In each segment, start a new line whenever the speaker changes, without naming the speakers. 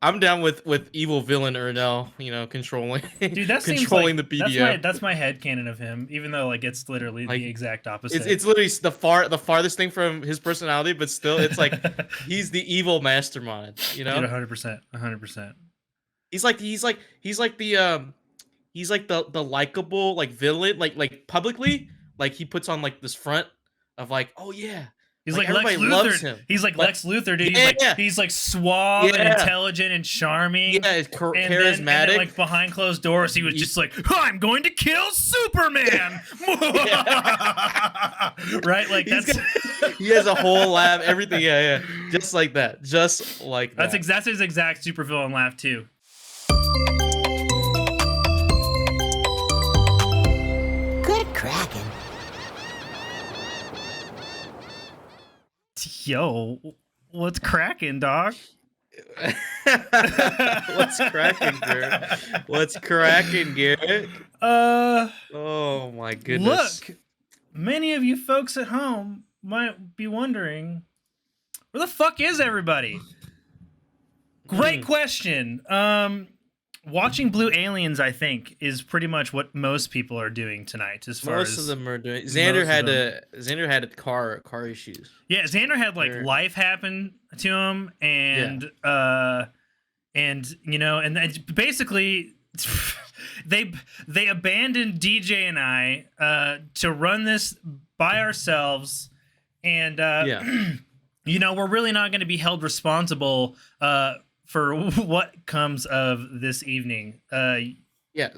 I'm down with evil villain Ernell, controlling
Dude, that seems
controlling
like
the BDF.
that's my headcanon of him, even though like it's literally
Like,
the exact opposite.
it's literally the farthest thing from his personality, but still, it's like he's the evil mastermind.
Dude, 100%, 100%.
He's like the likable like villain, like publicly, like he puts on like this front of like, oh yeah.
He's
like
like Lex
everybody
Luthor.
loves him.
He's like
But-
Lex Luthor, dude.
Yeah.
He's like suave and
Yeah.
intelligent and charming.
Yeah, it's
And
charismatic.
then, like behind closed doors, he was just like, "I'm going to kill Superman." Right? Like
He has a whole laugh, everything. Yeah. Just like that. Just like that.
that's his exact supervillain laugh too.
Good Kraken.
Yo, what's cracking, dog?
What's cracking, Garrick? What's cracking, Garrick? Oh my goodness.
Look, many of you folks at home might be wondering, where the fuck is everybody? Great question. Watching Blue Aliens, I think, is pretty much what most people are doing tonight. As far
Most
as
of them are doing. Xander had car issues.
yeah, Xander had like life happen to him, and and basically they abandoned DJ and I to run this by ourselves, and we're really not going to be held responsible for what comes of this evening.
Yeah.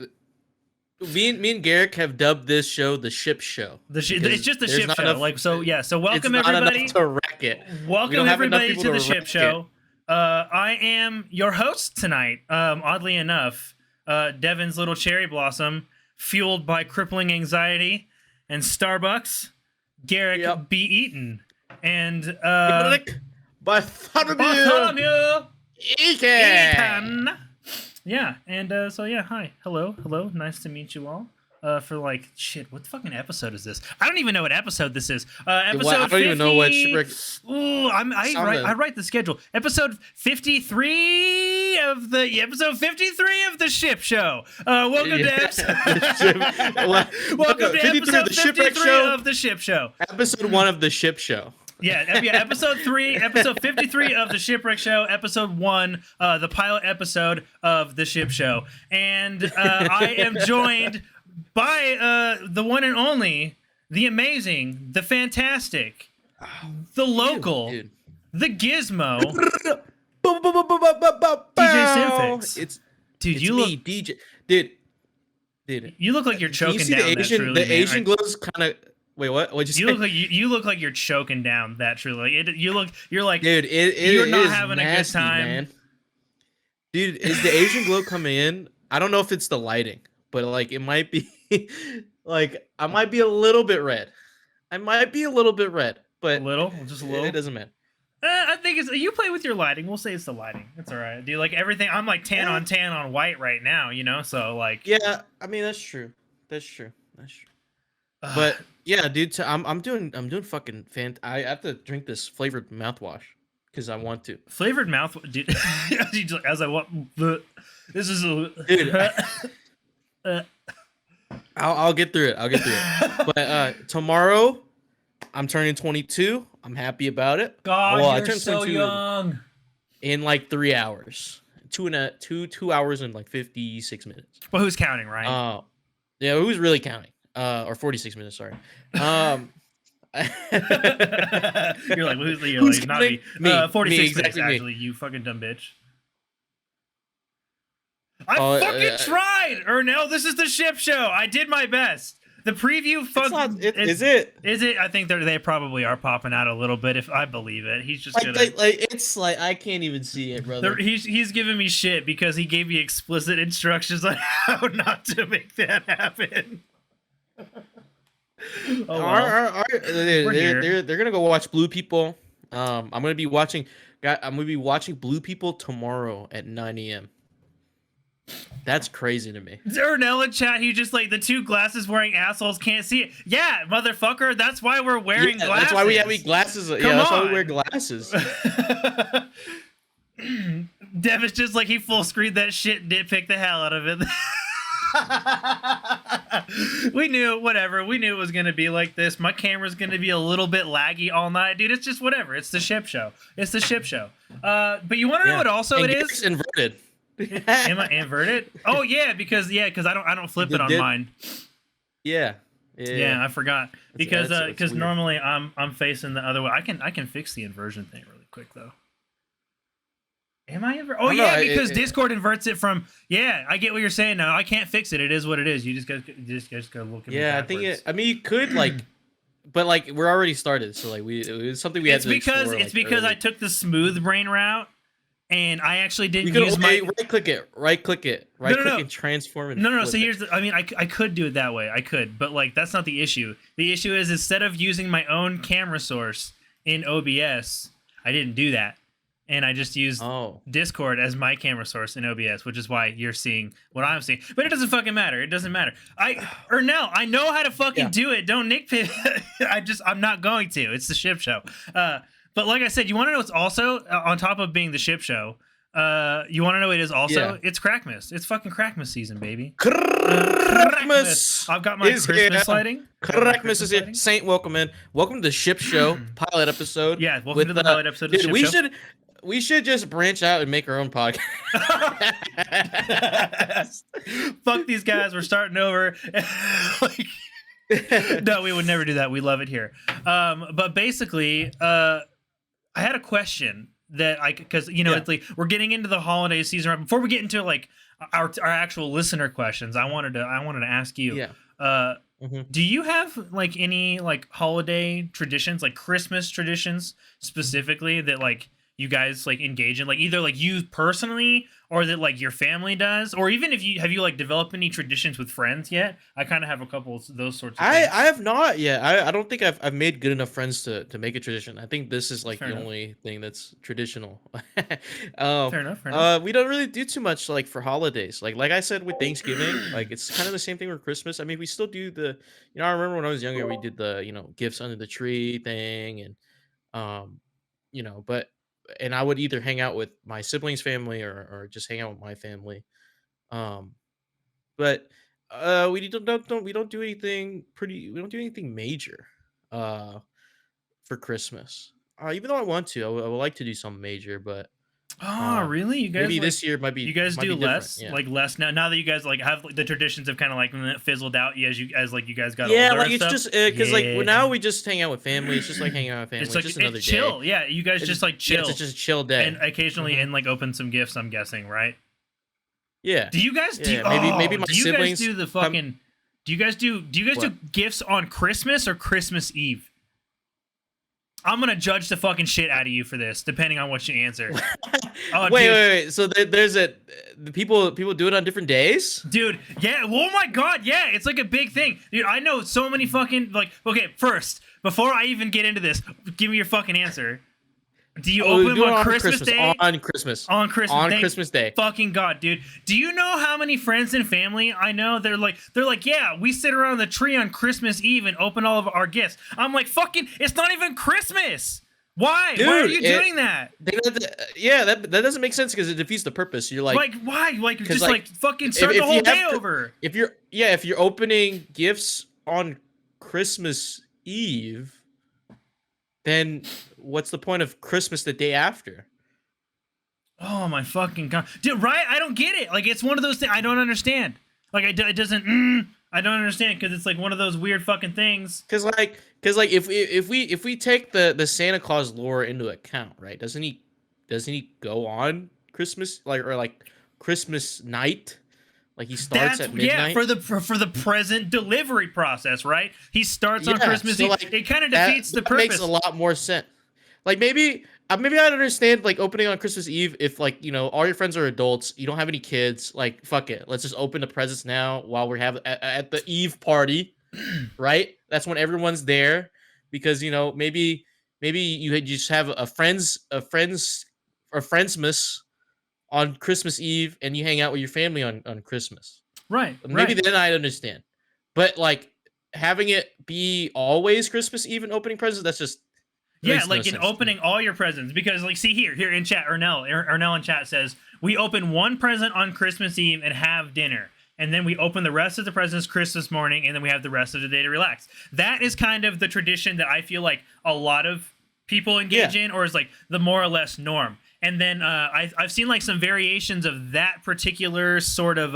Me and Garrick have dubbed this show the Ship Show.
It's just the Ship Show. So welcome everybody.
It's not enough to wreck it.
Welcome everybody to the Ship Show. I am your host tonight. Oddly enough, Devin's little cherry blossom, fueled by crippling anxiety and Starbucks. Garrick be eaten. And
Bartholomew.
Ethan. Yeah, and hi, hello, nice to meet you all. For like shit, what fucking episode is this? I don't even know what episode this is. Episode
I don't
50...
even know what Shipwreck.
Ooh, I write the schedule. Episode 53 of the Ship Show. Welcome to episode 53 of the Ship Show.
Episode 1 of the Ship Show.
Yeah, episode 53 of the Shipwreck Show, episode 1, the pilot episode of the Ship Show. And I am joined by the one and only, the amazing, the fantastic, the local, the gizmo, DJ Simfix.
You look DJ. Dude.
You look like you're choking down that truly.
The Asian glow's kind of. Wait, what? What'd you say?
You look like you're choking down that truly. You're like,
dude,
you're not having
nasty,
a good time,
man. Dude, is the Asian glow coming in? I don't know if it's the lighting, but like it might be. Like I might be a little bit red. But
just a little.
It doesn't matter.
I think it's you play with your lighting. We'll say it's the lighting. It's all right. Do you like everything? I'm like tan on white right now. So like.
Yeah, I mean that's true. But yeah, dude, I'm doing fucking I have to drink this flavored mouthwash because I want to.
Flavored mouthwash, dude. As I want. This is
dude. I'll get through it. But tomorrow, I'm turning 22. I'm happy about it.
God, you're so young.
In like 3 hours, 2 hours and like 56 minutes.
Well, who's counting, right?
Yeah, who's really counting? Or 46 minutes, sorry.
You're like, who's not me? 46 minutes, actually, you fucking dumb bitch. I fucking tried, Ernell. This is the Ship Show. I did my best. The preview,
is it?
Is it? I think they probably are popping out a little bit. If I believe it, he's just gonna.
It's like I can't even see it, brother.
He's giving me shit because he gave me explicit instructions on how not to make that happen.
They're gonna go watch Blue People. I'm gonna be watching Blue People tomorrow at 9 a.m. That's crazy to me.
Ernell in chat, he just like the two glasses wearing assholes can't see it. Yeah, motherfucker, that's why we're wearing glasses.
That's why we have glasses. That's why we wear glasses.
Devin's just like he full screened that shit and nitpicked the hell out of it. We knew, whatever. We knew it was gonna be like this. My camera's gonna be a little bit laggy all night, dude. It's just whatever. It's the ship show. It's the ship show. But you want to know what also
and
it
Garrick's
is?
inverted.
Am I inverted? Oh yeah, because I don't flip it on mine.
Yeah,
I forgot because
that's weird.
normally I'm facing the other way. I can fix the inversion thing really quick though. Am I ever? Oh yeah, because Discord inverts it from. Yeah, I get what you're saying now. I can't fix it. It is what it is. You just gotta look at.
Yeah, I think I mean, you could like, but like we're already started, so like it's something we had to explore.
It's because I took the smooth brain route, and I actually didn't
you
use my
right click it, and transform it.
No. So here's I could do it that way. I could, but like that's not the issue. The issue is instead of using my own camera source in OBS, I didn't do that. And I just used Discord as my camera source in OBS, which is why you're seeing what I'm seeing. But it doesn't fucking matter. It doesn't matter. I know how to fucking do it. Don't nitpick. I'm not going to. It's the ship show. But like I said, you want to know what's also on top of being the ship show. You want to know what it is also? Yeah. It's Krakmas. It's fucking Krakmas season, baby.
Krakmas.
I've got my Christmas lighting.
Krakmas is here. Saint, welcome in. Welcome to the ship show pilot episode.
Yeah, welcome to the pilot episode of the ship show.
We should just branch out and make our own podcast.
Fuck these guys. We're starting over. No, we would never do that. We love it here. But basically, I had a question that because it's like we're getting into the holiday season. Right before we get into like our actual listener questions, I wanted to ask you. Yeah. Do you have like any like holiday traditions, like Christmas traditions specifically that like you guys like engage in, like either like you personally or that like your family does, or even if you have like developed any traditions with friends yet? I kind of have a couple of those sorts of things.
I have not yet. I don't think I've made good enough friends to make a tradition. I think this is like only thing that's traditional. Fair enough. We don't really do too much like for holidays. Like I said with Thanksgiving, like it's kind of the same thing with Christmas. I mean, we still do the, I remember when I was younger, we did the, gifts under the tree thing, and but and I would either hang out with my siblings' family or just hang out with my family. But we don't do anything major for Christmas. Even though I want to, I would like to do something major, but
really? You guys
maybe this year might be.
You guys do less,
yeah.
like less now. Now that you guys like have the traditions have kind of like fizzled out as you guys got
older.
Like
it's just because like now we just hang out with family. It's just like hanging out with family.
It's like
just another
chill.
day.
Yeah, you guys just like chill.
Yeah, it's just a chill day,
and occasionally and like open some gifts. I'm guessing, right?
Yeah.
Do you guys do?
Maybe my
do you
siblings
guys do the fucking? Do you guys do gifts on Christmas or Christmas Eve? I'm gonna judge the fucking shit out of you for this, depending on what you answer.
Wait. So there's people do it on different days,
dude. Yeah. Oh my god. Yeah. It's like a big thing, dude. I know so many fucking like. Okay, first, before I even get into this, give me your fucking answer. Do you open them on Christmas Day?
On Christmas.
On Christmas Day?
Christmas Day.
Fucking God, dude. Do you know how many friends and family I know? They're like, yeah, we sit around the tree on Christmas Eve and open all of our gifts. I'm like, fucking, it's not even Christmas. Why?
Dude,
why are you doing that?
That doesn't make sense because it defeats the purpose. You're like
why? Like just like fucking start the whole day over.
If you're opening gifts on Christmas Eve, then what's the point of Christmas the day after?
Oh my fucking God, dude! Right? I don't get it. Like it's one of those things I don't understand. Like it doesn't. I don't understand because it's like one of those weird fucking things.
Because if we take the Santa Claus lore into account, right? Doesn't he go on Christmas like Christmas night? Like he starts at midnight.
Yeah, for the present delivery process, right? He starts on Christmas Eve. Like, it kind of defeats the purpose.
Makes a lot more sense. Like maybe I'd understand like opening on Christmas Eve if like all your friends are adults, you don't have any kids. Like fuck it, let's just open the presents now while we're at the Eve party, right? That's when everyone's there because maybe you just have a friendsmas on Christmas Eve and you hang out with your family on Christmas.
Right.
Maybe then I'd understand. But like having it be always Christmas Eve and opening presents, that's just
Yeah,
makes no
like in
sense to me.
opening all your presents, because like, see here in chat, Ernell in chat says we open one present on Christmas Eve and have dinner, and then we open the rest of the presents Christmas morning, and then we have the rest of the day to relax. That is kind of the tradition that I feel like a lot of people engage in, or is like the more or less norm. And then I've seen like some variations of that particular sort of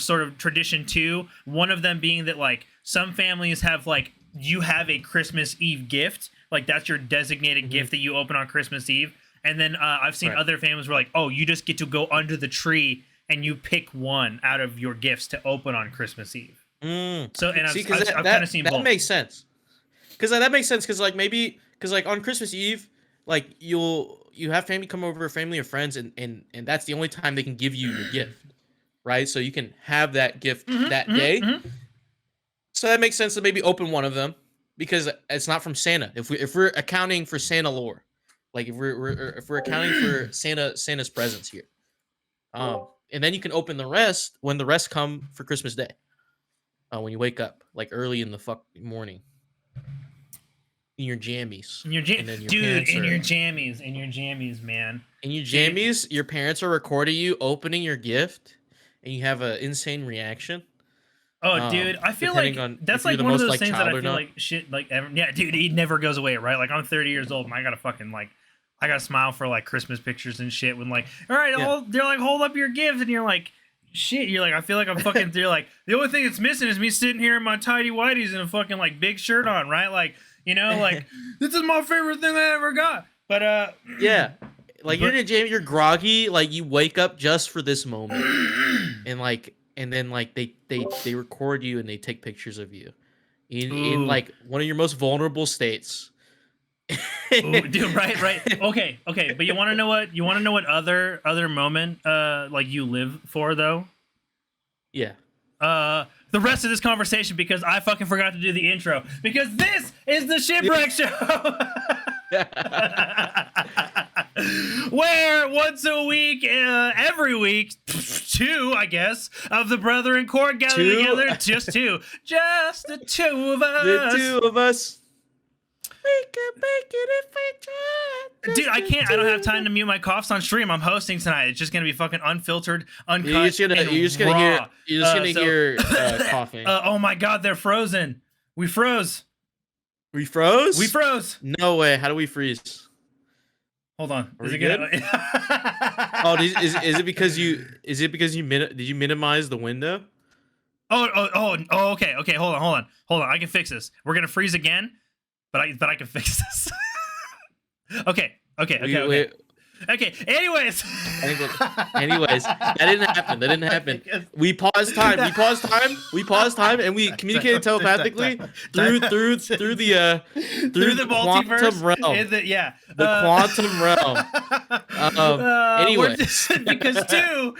sort of tradition too. One of them being that like some families have like, you have a Christmas Eve gift, like that's your designated gift that you open on Christmas Eve. And then I've seen other families where like, oh, you just get to go under the tree and you pick one out of your gifts to open on Christmas Eve. So, and I've kind of seen both.
That makes sense. Because that makes sense. Because like maybe on Christmas Eve, like you have family come over, family or friends, and that's the only time they can give you your gift, right? So you can have that gift that day. So that makes sense to maybe open one of them, because it's not from Santa. If we're accounting for Santa lore, like if we're accounting for Santa's presents here, and then you can open the rest when the rest come for Christmas Day, when you wake up like early in the morning, in your jammies,
in your jammies, man,
in your jammies, your parents are recording you opening your gift, and you have an insane reaction.
Oh, dude, I feel like that's like one of those things that I feel like shit, like, yeah, dude, it never goes away, right? Like, I'm 30 years old, and I gotta fucking, like, I gotta smile for, like, Christmas pictures and shit when, like, all right, they're like, hold up your gift, and you're like, shit, you're like, I feel like I'm fucking, they're like, the only thing that's missing is me sitting here in my tidy whities and a fucking, like, big shirt on, right? Like, you know, like, this is my favorite thing I ever got. But,
yeah. Like, you're in a jam, you're groggy, like, you wake up just for this moment. And then like they record you and they take pictures of you in like one of your most vulnerable states.
Ooh, dude, right. Okay. But you want to know what other moment like you live for though?
Yeah.
The rest of this conversation, because I fucking forgot to do the intro, because this is the Shipwreck Show. Where once a week, every week, two, I guess, of the Brethren Court gather together. Just the two of us.
The two of us. We can make it if we try.
Dude, I can't. I don't have time to mute my coughs on stream. I'm hosting tonight. It's just gonna be fucking unfiltered, uncut,
You're just gonna hear coughing.
Oh my god, they're frozen. We froze.
We froze?
We froze.
No way. How do we freeze?
Hold on.
Is it good? Oh, is it because you did you minimize the window?
Oh, okay. Hold on. I can fix this. We're gonna freeze again, but I can fix this. Okay. Okay. Anyways, that didn't happen. We paused time, and we communicated telepathically through the multiverse
realm.
The
quantum realm. Anyway,
because two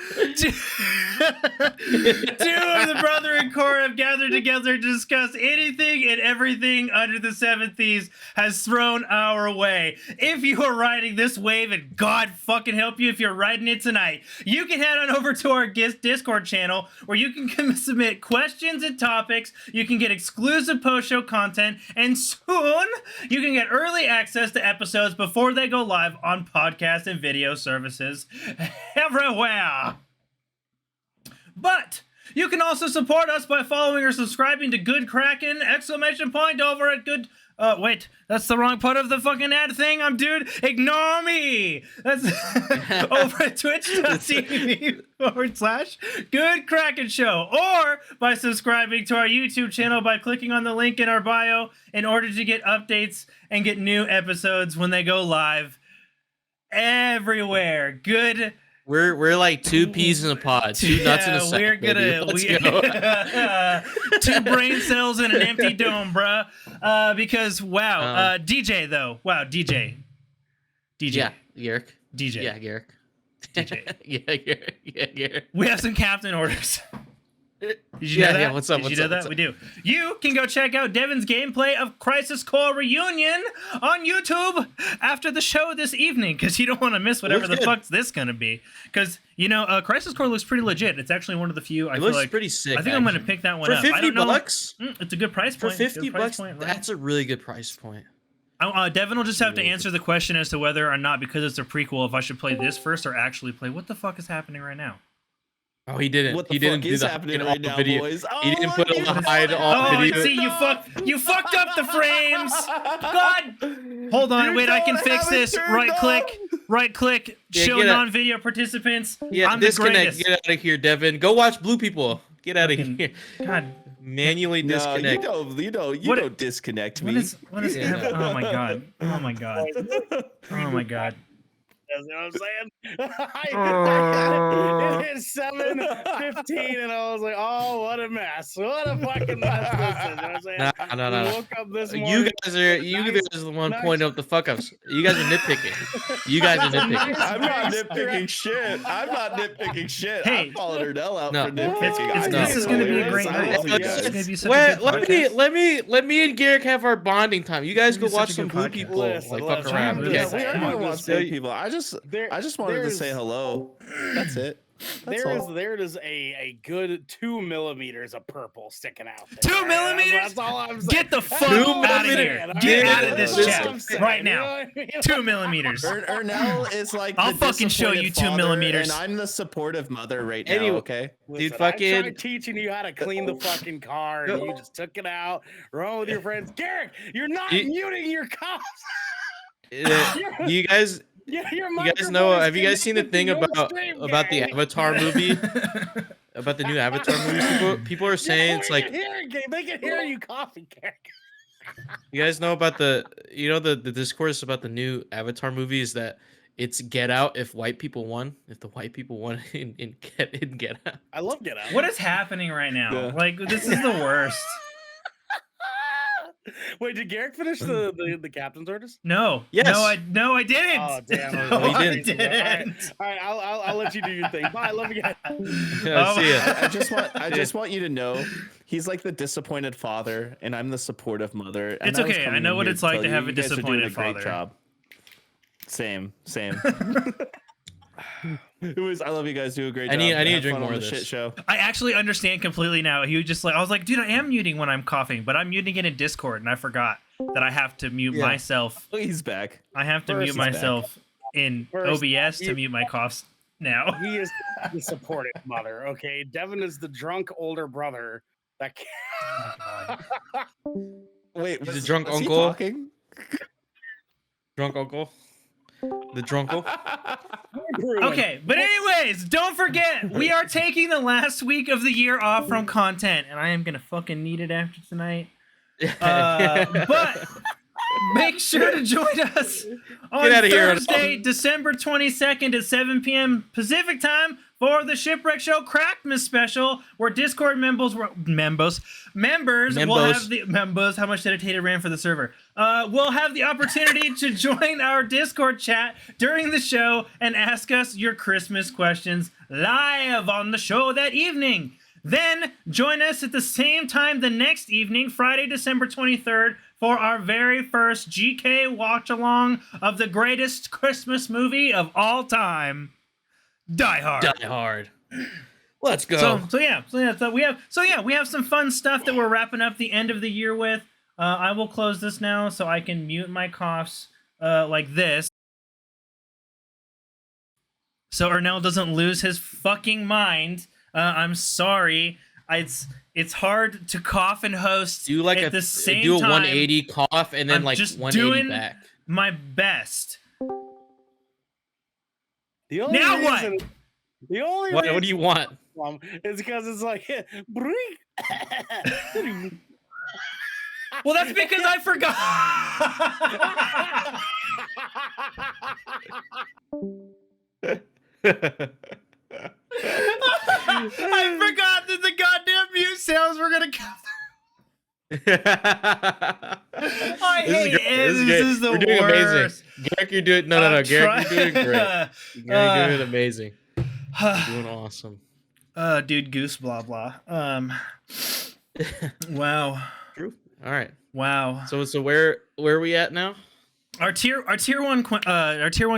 of the Brethren Core have gathered together to discuss anything and everything under the seventh seas has thrown our way. If you are riding this wave, and God fucking help you if you're riding it tonight, you can head on over to our Discord channel where you can submit questions and topics. You can get exclusive post-show content, and soon you can get early access to episodes before they go live on podcast and video services everywhere. But you can also support us by following or subscribing to Good Kraken, ! Over at Good... wait, that's the wrong part of the fucking ad thing. Dude, ignore me. That's over at twitch.tv/Good Kraken Show, or by subscribing to our YouTube channel by clicking on the link in our bio in order to get updates and get new episodes when they go live everywhere. Good.
We're like two peas in a pod, two nuts in a sack. Let's go.
Two brain cells in an empty dome, bruh. Because DJ though. Wow, DJ.
Yeah, Garrick.
DJ.
Yeah, Garrick.
DJ.
Yeah, Garrick.
We have some captain orders. Did you know that?
Yeah, what's up?
Did you know that? We do. You can go check out Devin's gameplay of Crisis Core Reunion on YouTube after the show this evening, because you don't want to miss whatever the fuck's this gonna be. Because, you know, Crisis Core looks pretty legit. It's actually one of the few.
It looks pretty sick.
I think I'm gonna pick that one
for
up.
$50.
It's a good price point.
For $50, that's a really good price point.
Devin will just have to answer the question as to whether or not, because it's a prequel, if I should play this first or actually play. What the fuck is happening right now?
Oh, he didn't.
What the
He didn't
fuck
do
is
the
happening
hide
right
all
now,
video.
boys?
He didn't put on the
look,
hide all
Oh,
video.
see, you fucked up the frames. God, hold on, wait, I can
don't
fix
have it
this.
turned
Right click,
Yeah,
show
get out.
non-video participants.
Yeah,
I'm the
disconnect.
greatest.
Get out of here, Devin. Go watch Blue People. Get out of
Fucking-
here.
God,
Manually
No,
disconnect.
you
What-
don't disconnect me.
what is
Yeah.
happening? Oh my god. Oh my god. Oh my god.
You know what I'm saying?
Oh.
It is 7:15, and I was like, "Oh, what a mess! What a fucking mess this is!" You know what I'm saying?
No.
Woke up this morning.
You guys are the one pointing up the fuck ups. You guys are nitpicking. You guys are nitpicking.
I'm not nitpicking shit. I'm not nitpicking shit.
Hey.
I'm calling Erdell out
No.
for nitpicking.
This is gonna be a great night.
I love you
This is
guys.
gonna be such a good podcast.
Let me and Garrick have our bonding time. You guys go
This is
watch
such a
some
good
Blue
podcast.
People.
Listen,
Like fuck
listen,
around.
I'm
Okay.
just
Yeah,
saying,
everyone
I'm
wants
just
Blue
saying,
people. I just wanted to say hello. That's it.
There is a good 2 millimeters of purple sticking out there.
2 millimeters?
That's all I'm saying.
Get the fuck
2
out of
millimeters.
here.
All
Get
right?
out of this
That's
chat
what I'm
saying,
right
you
now.
know what I mean?
2 millimeters.
Ernell is like
I'll
the
fucking show you 2
disappointed father,
millimeters.
and I'm the supportive mother right now.
Anyway.
Okay.
Listen, I
fucking-
tried teaching you how to clean the fucking car, and you just took it out, run with your friends. Garrick, you're not
You-
muting your cops.
You guys,
Your
you guys know?
microphone is
Have you guys seen the
connected
thing
to your
about
stream,
the
Garrick.
Avatar movie? About the new Avatar movie? People are saying it's like,
they can hear you coughing, Garrick.
you guys know about the discourse about the new Avatar movie is that it's Get Out if white people won. If the white people won in Get Out.
I love Get Out.
What is happening right now?
Yeah.
Like, this is the worst.
Wait, did Garrick finish the captain's orders?
No.
Yes.
No, I didn't.
Oh damn!
No,
he
I
didn't.
didn't.
All right, I'll let you do your thing. Bye, love you guys.
Yeah, see ya.
I just want you to know he's like the disappointed father, and I'm the supportive mother. And
It's
I was
okay. I
coming
know
in
what
here
it's like
tell
to
you,
have a
you guys are doing
disappointed
great
father.
job. Same. I love you guys. Do a great job.
I need to
Have
drink
fun
more
on
of
the
this.
shit show.
I actually understand completely now. He was just like, I was like, dude, I am muting when I'm coughing, but I'm muting it in Discord, and I forgot that I have to mute
Yeah.
myself.
Oh, he's back.
I have to
First
mute
he's back.
myself in
First,
OBS to
you-
mute my coughs now.
He is the supportive mother. Okay, Devin is the drunk older brother that.
Wait,
He's a
was-
drunk
was he
uncle.
talking?
Drunk uncle. The drunkle.
Okay, but anyways, don't forget, we are taking the last week of the year off from content, and I am gonna fucking need it after tonight. But make sure to join us on
Get outta here.
Thursday, December 22nd at 7 p.m. Pacific time for the Shipwreck Show Krakmas special, where Discord members will have the members. How much dedicated ran for the server? Will have the opportunity to join our Discord chat during the show and ask us your Christmas questions live on the show that evening. Then join us at the same time the next evening, Friday, December 23rd, for our very first GK watch along of the greatest Christmas movie of all time, Die Hard.
Die Hard. Let's go.
So we have some fun stuff that we're wrapping up the end of the year with. I will close this now so I can mute my coughs like this, so Ernell doesn't lose his fucking mind. I'm sorry. It's hard to cough and host
do like
at the same
do a
time.
180 cough and then
I'm
like
just
180
doing
back.
my best.
The only
Now what?
reason, The only
What
reason
do you want?
is because it's like
Well, that's because I forgot. I forgot that the goddamn mute sounds were gonna come. I hate it. This is the
You're doing
worst.
amazing. Garrick, you're doing no. Garrick, you're doing great. You're doing amazing. You're doing awesome.
Dude, goose, blah blah. Wow.
True. All right.
Wow.
So where are we at now?
Our tier one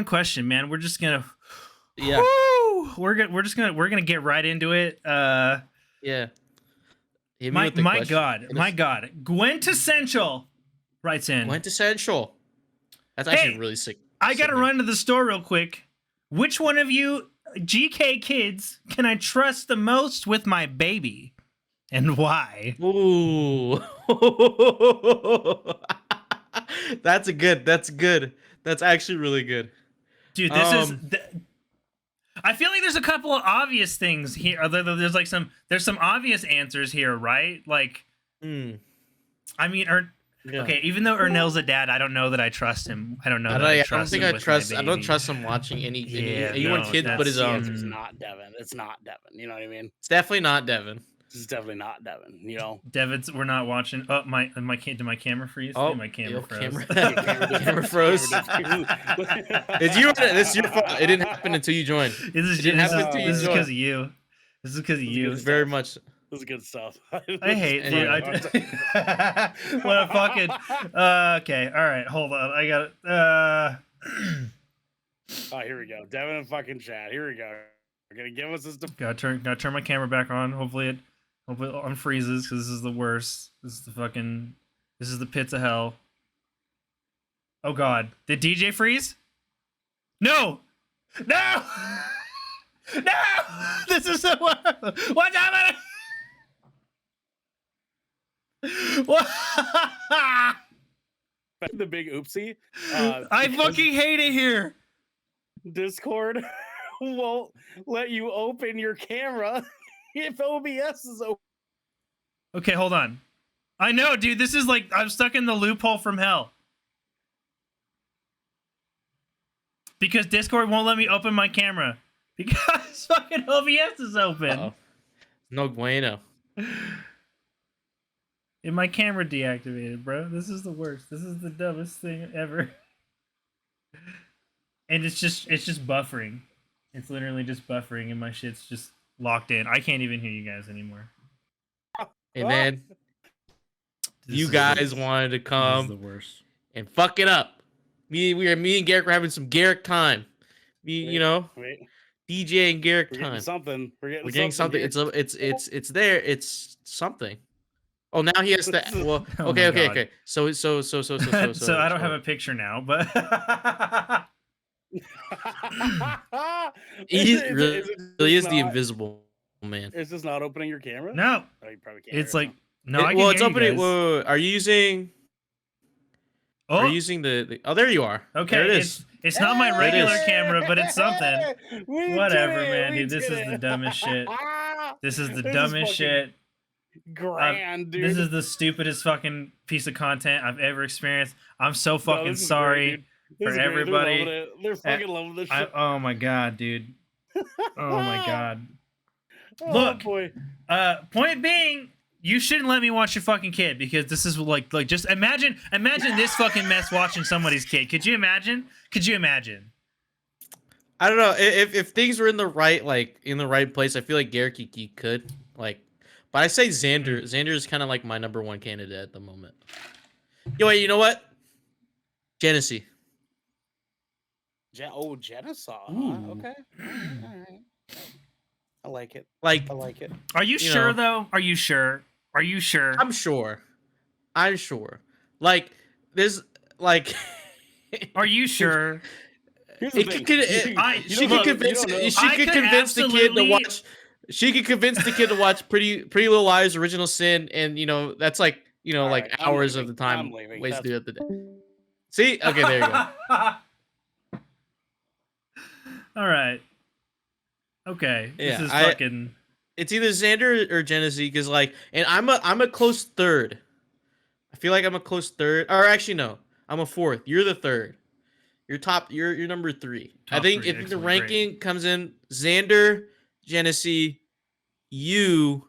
question, man. We're just gonna.
Yeah.
Woo! We're gonna get right into it.
Yeah. Hit me with the
My
question.
God. Gwentessential writes in.
Gwentessential. That's actually
Hey,
really sick.
I gotta
segment.
run to the store real quick. Which one of you GK kids can I trust the most with my baby, and why?
Ooh. That's good. That's actually really good.
Dude, this is. I feel like there's a couple of obvious things here. There's like there's some obvious answers here, right? Like, I mean,
Yeah.
okay, even though Ernell's a dad, I don't know that I trust him. I don't know that
I
I
don't
trust
think
him
I
with
trust.
my
I don't
baby.
trust him watching
Yeah,
anyone
no,
kid but his
that's-
own.
It's not Devin. It's not Devin. You know what I mean?
It's definitely not Devin.
It's definitely not Devin. You know?
Devin's, we're not watching. Oh, my did my camera freeze?
Oh,
my camera
yo,
froze.
camera froze. It's you. This is your fault. It didn't happen until you joined.
This is
didn't happen until you
because
joined.
of you. This is because of you.
It's very much.
This is good stuff.
I hate dude. What a fucking. Okay, all right, hold on. I got it.
Oh, here we go. Devin and fucking Chad. Here we go. We're gonna give us this.
Gotta turn my camera back on. Hopefully it unfreezes because this is the worst. This is the pits of hell. Oh God, did DJ freeze? No, no, no! This is the worst. What's happening? What?
The big oopsie.
I fucking hate it here.
Discord won't let you open your camera if OBS is open.
Okay, hold on. I know, dude. This is like I'm stuck in the loophole from hell. Because Discord won't let me open my camera. Because fucking OBS is open.
Uh-oh. No bueno.
And my camera deactivated, bro. This is the worst. This is the dumbest thing ever. And it's just buffering. It's literally just buffering and my shit's just locked in. I can't even hear you guys anymore.
Hey man, you guys wanted to
This is
come
the worst.
and fuck it up. Me and Garrick were having some Garrick time. You know,
Wait,
DJ and Garrick
we're
time.
getting something.
We're getting something.
here.
It's there. It's something. Oh, now he has to. Well,
Oh
okay.
my God.
So
So I don't have a picture now, but
He
Is it-
really is
not-
the invisible man.
Is this not opening your camera?
no,
Oh, you probably can't.
it's
hear
like
us,
no. I can
Well, it's
hear you
opening.
guys.
Whoa, are you using?
Oh,
Are you using the? Oh, there you are.
okay.
There it is.
It's not my
Hey!
regular camera, but it's something.
We did
Whatever,
it,
man,
we
dude. This
did
is the
it.
dumbest shit. This is the
This is
dumbest
fucking
shit.
Grand, dude.
This is the stupidest fucking piece of content I've ever experienced. I'm so
No,
fucking
this is
sorry.
great, dude. This
for
is great.
everybody.
They're, loving it. They're fucking loving this shit.
Oh my God, dude. Oh my God.
Oh,
Look.
boy.
Point being, you shouldn't let me watch your fucking kid because this is like just imagine this fucking mess watching somebody's kid. Could you imagine?
I don't know if things were in the right place. I feel like Garrick he could like, but I say Xander. Xander is kind of like my number one candidate at the moment. Yo, wait, you know what? Genesee.
Genesaw. Huh?
Ooh.
Okay. All right. I like it.
Like,
I like it.
Are you sure
know.
though? Are you sure?
I'm sure. Like, there's like.
Are you sure?
Here's the
It
thing.
could, she could convince. She could convince the kid to watch. She could convince the kid to watch Pretty Little Liars, Original Sin, and that's like
All
like
right, I'm
hours
leaving.
of the time
I'm leaving.
wasted
That's-
throughout the day. See, okay, there you go.
All right. Okay.
Yeah,
this is
I-
fucking.
It's either Xander or Genesee, because and I'm a close third. I feel like I'm a close third, or actually no, I'm a fourth. You're the third. You're number 3. I
Top
think
three,
if the
excellent,
ranking comes in Xander, Genesee, you,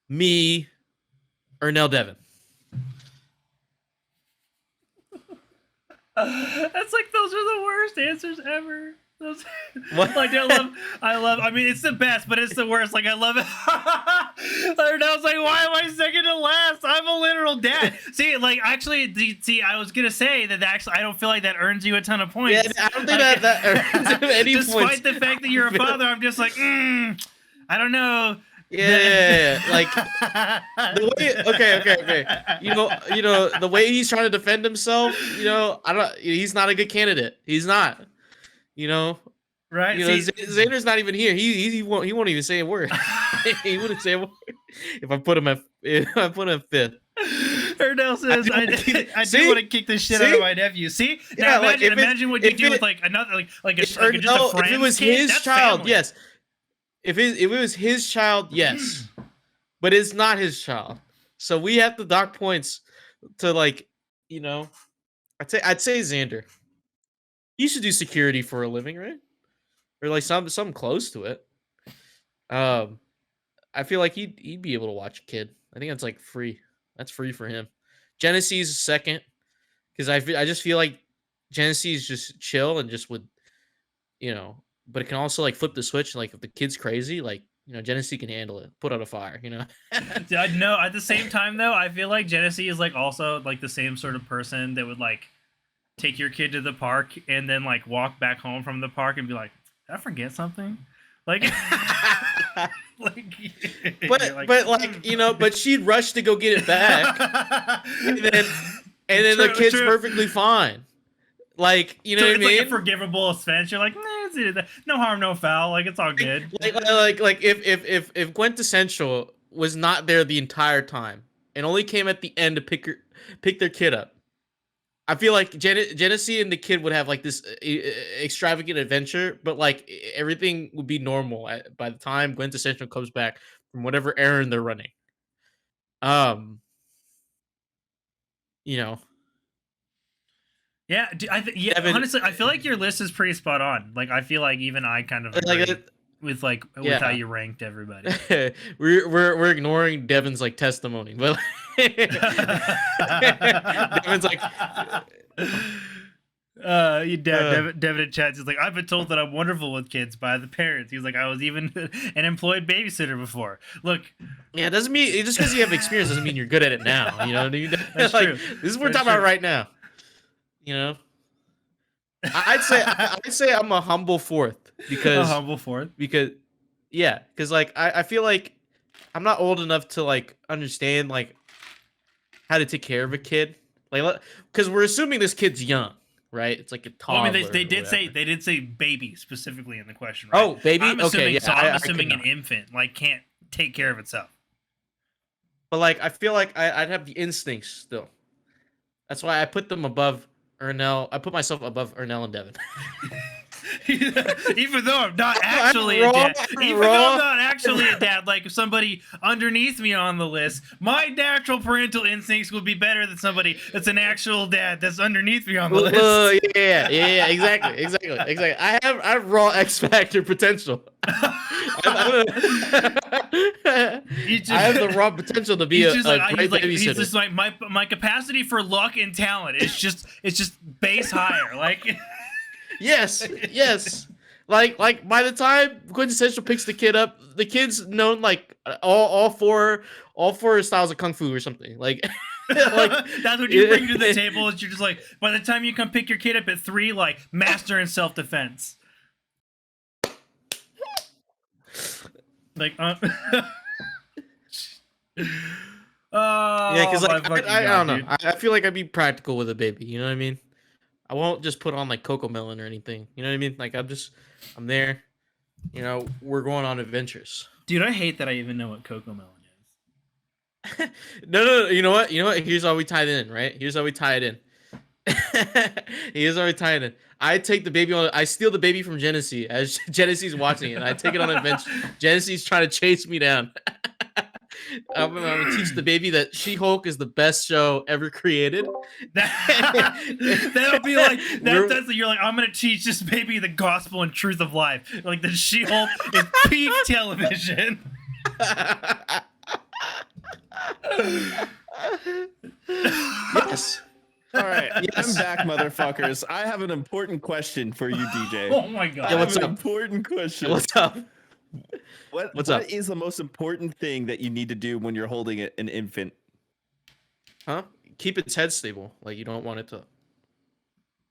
me, Ernell Devin.
That's like those are the worst answers ever. Those,
What?
like I love. I mean, it's the best, but it's the worst. Like I love it. I was like, why am I second to last? I'm a literal dad. See, like actually, I was gonna say that actually, I don't feel like that earns you a ton of points.
Yeah, I don't think that earns him any
Despite
points.
the fact that you're a father, I'm just like, I don't know.
Yeah. Like the way. Okay. You know the way he's trying to defend himself. You know, I don't. He's not a good candidate. He's not. You know.
Right?
You know,
See,
Xander's not even here. He won't even say a word. He wouldn't say a word if I put him fifth.
Ernell says, I do want to kick the shit out of my nephew. See?
Yeah,
Now imagine what you do with like another like just a friend.
If it was
kid,
his
that's
child,
family.
yes. If it was his child, yes. But it's not his child. So we have to dock points to like, you know, I'd say Xander. He should do security for a living, right? Or like something close to it. I feel like he'd be able to watch a kid. I think that's like free. That's free for him. Genesee's second because I just feel like Genesee's just chill and just would, you know, but it can also like flip the switch. Like if the kid's crazy, like you know, Genesee can handle it. Put out a fire, you know.
No, at the same time though, I feel like Genesee is like also like the same sort of person that would like take your kid to the park and then like walk back home from the park and be like, did I forget something? Like,
but like you know, but she'd rush to go get it back, and then the kid's perfectly fine. Like you know,
so
what
it's
I mean?
like a forgivable offense. You're like, nah, no harm, no foul. Like it's all good.
Like if Gwentessential was not there the entire time and only came at the end to pick their kid up, I feel like Genesee and the kid would have like this extravagant adventure, but like everything would be normal by the time Gwentessential comes back from whatever errand they're running. You know.
Yeah,
Devin,
honestly, I feel like your list is pretty spot on. Like I feel like even I kind of agree with how you ranked everybody.
we're ignoring Devin's like testimony, but Devin's like
Devin in chat is like, I've been told that I'm wonderful with kids by the parents. He's like, I was even an employed babysitter before. Look,
yeah, it doesn't mean just because you have experience doesn't mean you're good at it now. You know,
that's
like,
true.
This is what we're talking about right now. You know, I'd say I'm a humble fourth because like I feel like I'm not old enough to like understand like how to take care of a kid, like because we're assuming this kid's young, right? It's like a toddler.
Well, I mean, they did say baby specifically in the question, right?
Oh, baby.
I'm assuming,
okay, yeah.
So I'm assuming an infant like can't take care of itself.
But like I feel like I'd have the instincts still. That's why I put them above Ernell. I put myself above Ernell and Devin.
Even though I'm not actually a dad. Even though I'm not actually a dad, like if somebody underneath me on the list, my natural parental instincts would be better than somebody that's an actual dad that's underneath me on the list.
Yeah, exactly. I have raw X Factor potential. I have the raw potential to be a great babysitter.
He's just like my capacity for luck and talent is just base higher. Like
yes. Like by the time Quintessential picks the kid up, the kid's known like all four styles of kung fu or something. Like
that's what you bring to the table. Is you're just like by the time you come pick your kid up at 3, like master in self-defense. Like
yeah, because like I don't know. I feel like I'd be practical with a baby. You know what I mean? I won't just put on like Coco Melon or anything. You know what I mean? Like I'm there. You know, we're going on adventures.
Dude, I hate that I even know what Coco Melon is.
No. You know what? Here's how we tie it in, right? Here's how we tie it in. I take the baby I steal the baby from Genesee as Genesee's watching it. And I take it on an adventure. Genesee's trying to chase me down. I'm gonna teach the baby that She-Hulk is the best show ever created.
That'll be like that's you're like, I'm gonna teach this baby the gospel and truth of life. Like the She-Hulk is peak television.
Yes.
All right, I'm back, motherfuckers. I have an important question for you, DJ.
Oh my god.
Yeah, what's up?
Important question.
What's up?
What is the most important thing that you need to do when you're holding an infant?
Huh? Keep its head stable. Like you don't want it to.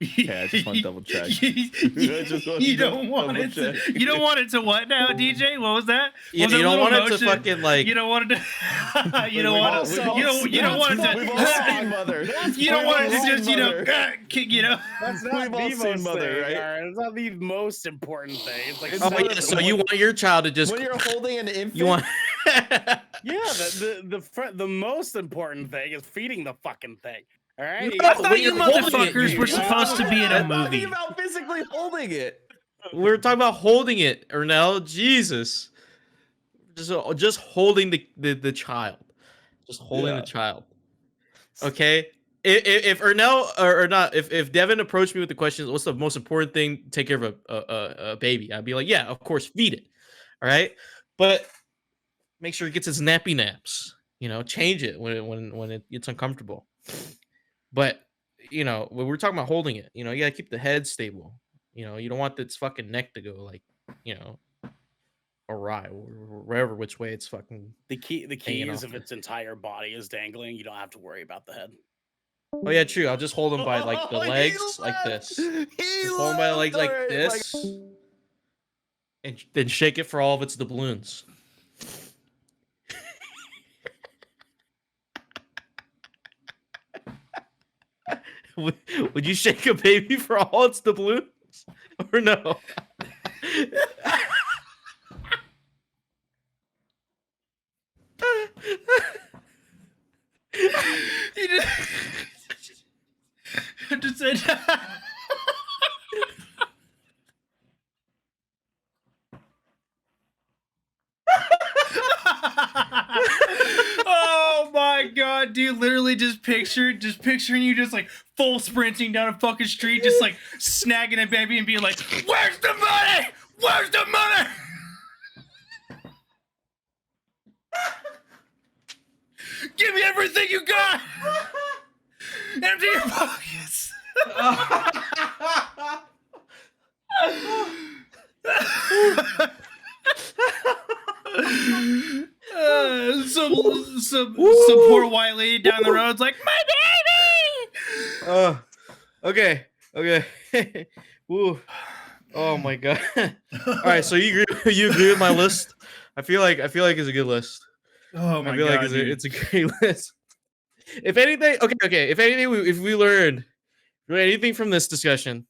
Okay, I just want to double check.
You don't want it to. You don't want it to what now, DJ? What was that?
You,
Was it
you
a
don't
little
want it to
motion?
fucking like.
You don't want it to. You don't want it. You don't want it
We've all seen
to.
Mother.
You don't want it to just
That's not
We've all
the
seen
most
Mother,
thing,
right?
all It's not the most important thing. It's like
It's
Oh
not
yeah, so you want your child to just.
When you're holding an infant,
You want.
the most important thing is feeding the fucking thing. All right.
No,
I thought
when
you
you're holding it,
motherfuckers were
you-
supposed to be in a
I'm talking
movie.
about physically holding it.
We're talking about holding it, Ernell. Jesus. Just holding the child. Just holding
Yeah.
the child. Okay. If Ernell or not, if Devin approached me with the question, what's the most important thing to take care of a baby? I'd be like, yeah, of course, feed it. All right. But make sure it gets its nappy naps. Change it when it gets uncomfortable. But when we're talking about holding it, you gotta keep the head stable. You don't want its fucking neck to go like, awry or wherever which way it's fucking.
The key
hanging
is
off
if its entire body is dangling, you don't have to worry about the head.
Oh yeah, true. I'll just hold him by like the
Oh, he
legs like
left.
this,
He
just hold him by the legs like
left
this, and then shake it for all of its doubloons. Would you shake a baby for all its doubloons, or no?
You just said. Oh my god, dude! Literally, just picturing you just like full sprinting down a fucking street, just like snagging a baby and being like, "Where's the money? Where's the money?" Give me everything you got. Empty your pockets. Some poor white lady down the road's like, my baby.
Okay. Woo. Oh my god. All right, so you agree with my list? I feel like it's a good list.
Oh my
I feel
god,
like
dude.
it's a great list. If anything, okay. If anything, if we learned anything from this discussion,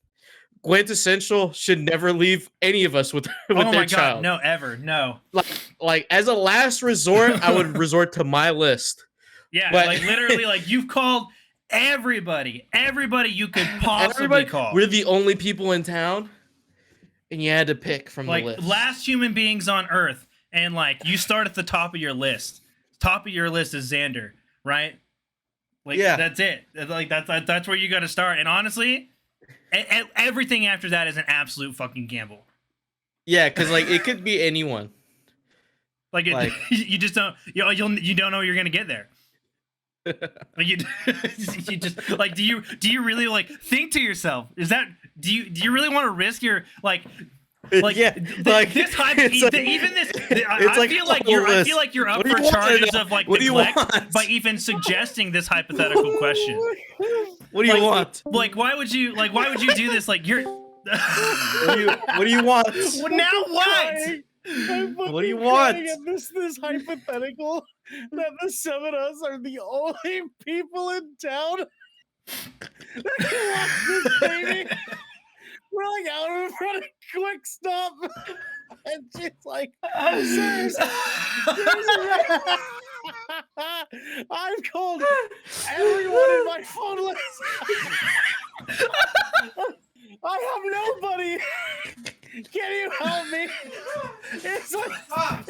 Gwentessential should never leave any of us with
Oh
their
my god,
child.
no, ever, no.
Like as a last resort, I would resort to my list.
Yeah,
But-
like literally, like you've called everybody you could possibly call.
We're the only people in town, and you had to pick from
Like
the list.
last human beings on Earth, and like you start at the top of your list. Top of your list is Xander, right? Like
Yeah.
that's it. Like that's where you got to start. And honestly, everything after that is an absolute fucking gamble.
Yeah, because like it could be anyone.
Like, you just don't you don't know you're gonna get there. Like you just like do you really like think to yourself? Is that do you really want to risk your like
Yeah, like
this hype,
it's like-
even this
it's
I
like
feel
a
like
whole
you're I
list.
feel like you're up
What do
for
you want,
charges
Ernell?
of like
What do you
neglect
want?
by even suggesting this hypothetical question.
What do you
Like-
want?
Like why would you do this? Like you're
What do you want?
Well, now what?
What do you want?
This hypothetical that the seven of us are the only people in town that can watch this baby. We're like out in front of Quick Stop, and she's like, "Sirs, I've called everyone in my phone list. I have nobody. Can you help me?" It's like,
Stop,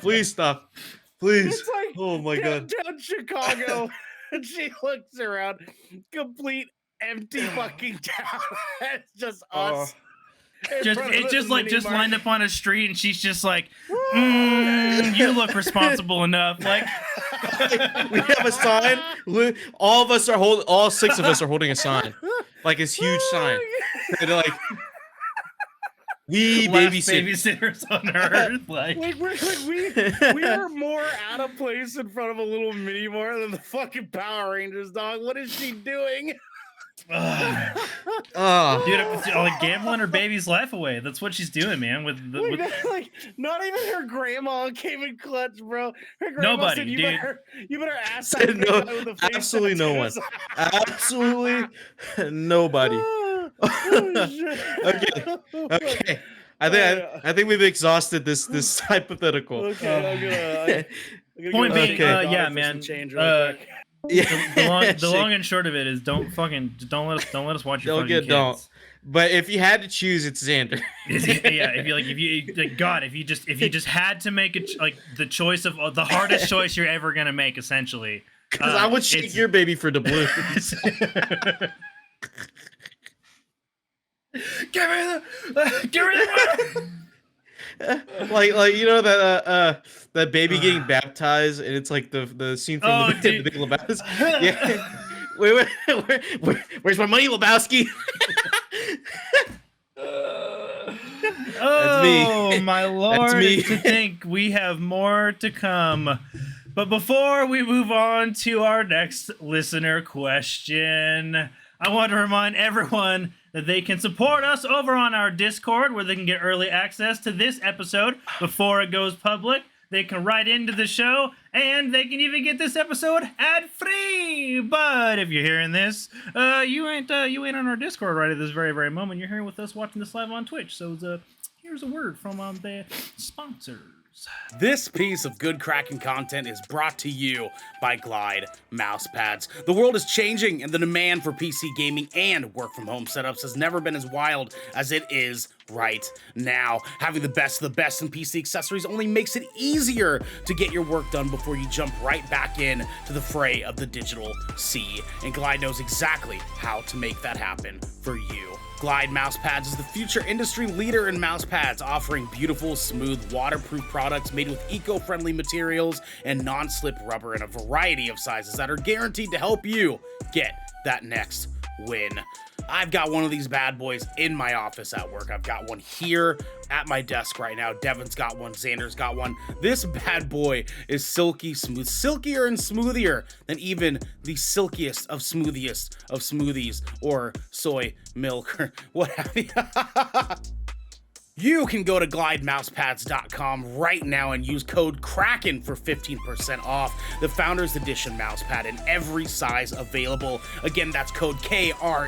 please stop, please.
it's like
Oh my god.
downtown Chicago, and she looks around, complete empty fucking town. It's just us. in
Just
front of
it's
the
just like
mini
just
market.
lined up on a street, and she's just like, you look responsible enough. Like,
We have a sign. All six of us are holding a sign, like this huge sign. And they're like, We
last
babysit.
babysitters on earth. Like,
we are more out of place in front of a little mini mart than the fucking Power Rangers, dog. What is she doing?
Oh,
dude, I'm like gambling her baby's life away. That's what she's doing, man.
Like, not even her grandma came in clutch, bro. Her grandma
Nobody,
said,
dude.
You better ask
Said
that
no,
guy with the face
absolutely no one.
tattoos."
Absolutely nobody.
Oh, shit.
Okay. Okay.
Yeah.
I think we've exhausted this hypothetical.
Okay, I'm gonna
Point
go
being,
take my daughter
yeah,
for
man.
some change real quick.
Yeah.
The long and short of it is don't let us watch your fucking kids.
Don't. But if you had to choose, it's Xander.
Yeah, if you like God, if you just had to make the choice of the hardest choice you're ever gonna make, essentially.
Because I would shake your baby for the blues.
Give me the
like you know that baby getting baptized, and it's like the scene from the Big Lebowski. Yeah. Where's my money, Lebowski?
Oh my lord!
me.
To think we have more to come. But before we move on to our next listener question, I want to remind everyone that they can support us over on our Discord, where they can get early access to this episode before it goes public. They can write into the show, and they can even get this episode ad-free. But if you're hearing this, you ain't on our Discord right at this very, very moment. You're here with us watching this live on Twitch. So here's a word from the sponsors.
This piece of good Kraken content is brought to you by Glide Mousepads. The world is changing, and the demand for PC gaming and work-from-home setups has never been as wild as it is right now. Having the best of the best in PC accessories only makes it easier to get your work done before you jump right back in to the fray of the digital sea. And Glide knows exactly how to make that happen for you. Glide Mousepads is the future industry leader in mousepads, offering beautiful, smooth, waterproof products made with eco-friendly materials and non-slip rubber in a variety of sizes that are guaranteed to help you get that next win. I've got one of these bad boys in my office at work. I've got one here at my desk right now. Devin's got one. Xander's got one. This bad boy is silky smooth, silkier and smoothier than even the silkiest of smoothies or soy milk or what have you. You can go to glidemousepads.com right now and use code Kraken for 15% off the Founders Edition mousepad in every size available. Again, that's code KRAKEN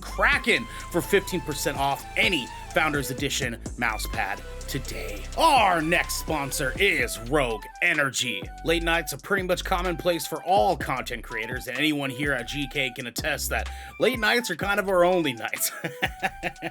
Kraken for 15% off any Founders Edition mousepad today. Our next sponsor is Rogue Energy. Late nights are pretty much commonplace for all content creators, and anyone here at GK can attest that late nights are kind of our only nights.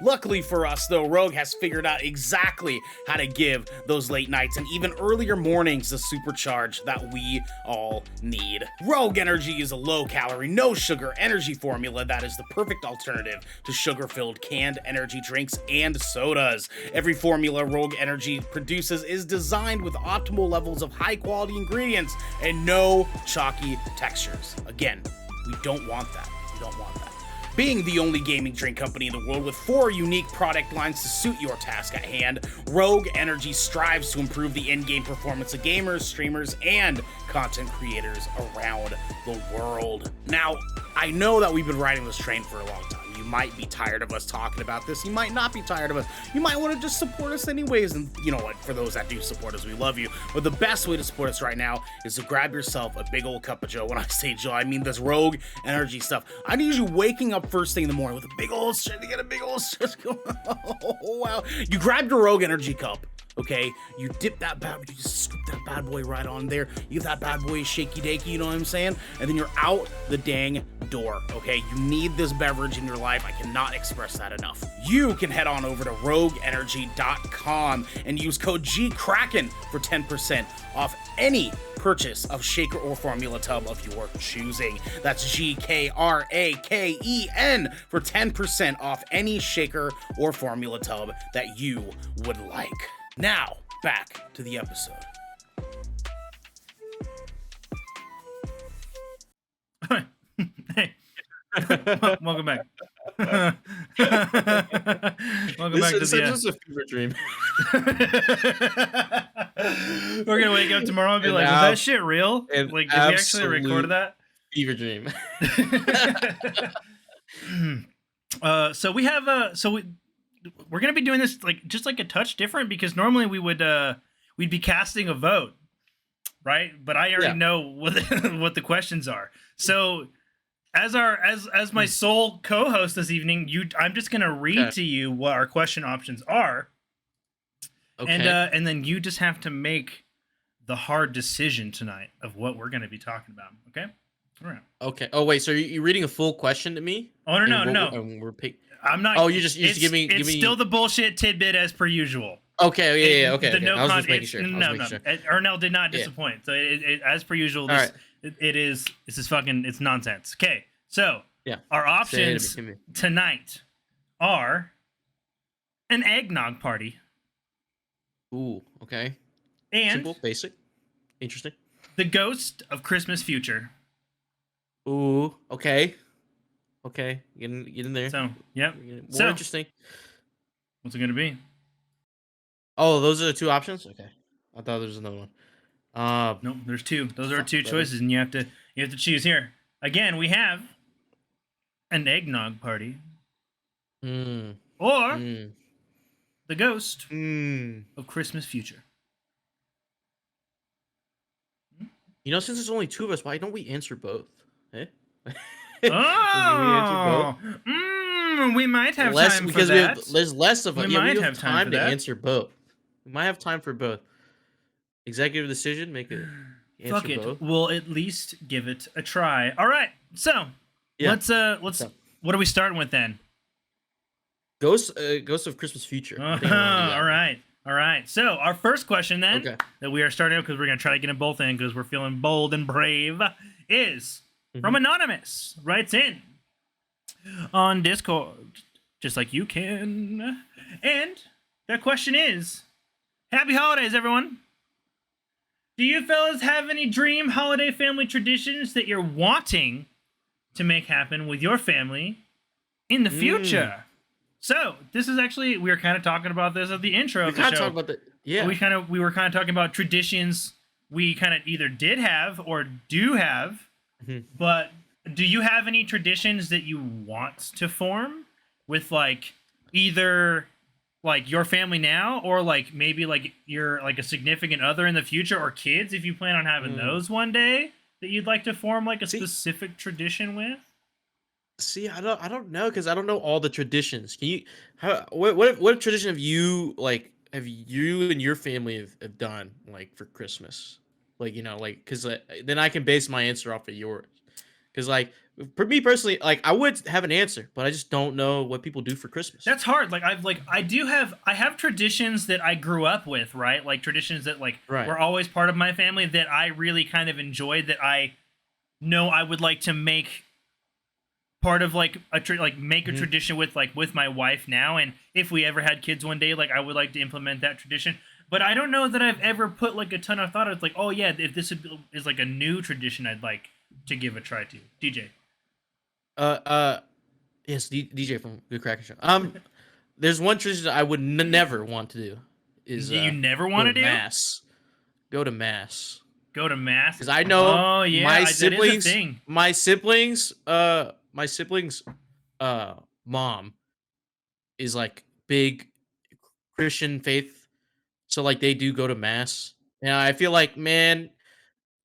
Luckily for us, though, Rogue has figured out exactly how to give those late nights and even earlier mornings the supercharge that we all need. Rogue Energy is a low-calorie, no-sugar energy formula that is the perfect alternative to sugar-filled canned energy drinks and sodas. Every formula Rogue Energy produces is designed with optimal levels of high-quality ingredients and no chalky textures. Again, we don't want that. We don't want that. Being the only gaming drink company in the world with 4 unique product lines to suit your task at hand, Rogue Energy strives to improve the in-game performance of gamers, streamers, and content creators around the world. Now, I know that we've been riding this train for a long time. You might be tired of us talking about this. You might not be tired of us. You might want to just support us anyways. And you know what? For those that do support us, we love you. But the best way to support us right now is to grab yourself a big old cup of Joe. When I say Joe, I mean this Rogue Energy stuff. I need you waking up first thing in the morning with a big old shit to get a big old shit going. Oh, wow. You grab your Rogue Energy cup. Okay, you dip that bad, you just scoop that bad boy right on there. You give that bad boy a shaky dakey, you know what I'm saying? And then you're out the dang door, okay? You need this beverage in your life. I cannot express that enough. You can head on over to rogueenergy.com and use code GKRAKEN for 10% off any purchase of shaker or formula tub of your choosing. That's GKRAKEN for 10% off any shaker or formula tub that you would like. Now, back to the episode.
Hey. Welcome back. Welcome back to
This
the.
is a fever dream.
We're gonna wake up tomorrow and be like, "Was that shit real?
An
Like, did we actually record
absolute
that?"
Fever dream.
So we have we're gonna be doing this like just like a touch different because normally we would we'd be casting a vote, right? But I already know what what the questions are. So as my sole co-host this evening, I'm just gonna read to you what our question options are.
Okay.
And then you just have to make the hard decision tonight of what we're gonna be talking about. Okay. All right.
Okay. Oh wait, so you're reading a full question to me?
Oh no.
And we're
I'm not.
Oh, you just give me.
It's still the bullshit tidbit as per usual.
Okay. Yeah. Okay.
The
I was just making sure.
No. Ernell did not disappoint. So it as per usual. This, This is fucking. It's nonsense. Okay. So our options tonight are an eggnog party.
Ooh. Okay.
And
simple, basic, interesting.
The Ghost of Christmas Future.
Ooh. Okay. Get in there.
So yep.
More interesting.
What's it gonna be?
Oh, those are the two options. Okay. I thought there was another one.
No, there's two. Those are two choices, and you have to choose here. Again, we have an eggnog party, or the Ghost of Christmas Future.
You know, since there's only two of us, why don't we answer both? Eh?
Oh, we might have time for that.
There's less of us.
We might have time
to answer both. We might have time for both. Executive decision, make it.
Fuck it. Both. We'll at least give it a try. All right. So let's. What are we starting with then?
Ghost of Christmas Future.
All right. So our first question then that we are starting with because we're gonna try to get them both in because we're feeling bold and brave is from Anonymous. Writes in on Discord, just like you can. And that question is, Happy Holidays, everyone. Do you fellas have any dream holiday family traditions that you're wanting to make happen with your family in the future? So this is actually, we were kind of talking about this at the intro of the show. We were kind of talking about traditions we kind of either did have or do have. But do you have any traditions that you want to form with like either like your family now or like maybe like you're like a significant other in the future or kids if you plan on having those one day that you'd like to form like a specific tradition with?
See, I don't know because I don't know all the traditions. Can you what tradition have you and your family have done like for Christmas? Like, you know, like because then I can base my answer off of yours. Because like for me personally, like I would have an answer, but I just don't know what people do for Christmas.
That's hard. Like I have traditions that I grew up with, right? Like traditions that like were always part of my family that I really kind of enjoyed that I know I would like to make part of like make a tradition with my wife now, and if we ever had kids one day, like I would like to implement that tradition. But I don't know that I've ever put like a ton of thought. It's like, oh yeah, if this is like a new tradition, I'd like to give a try to. DJ.
Yes, DJ from Good Kraken Show. There's one tradition I would never want to do. Is
you never want to do?
Mass. Go to mass.
Go to mass.
Because I know my siblings.
That is a thing.
My siblings' mom is like big Christian faith, so like they do go to mass, and I feel like, man,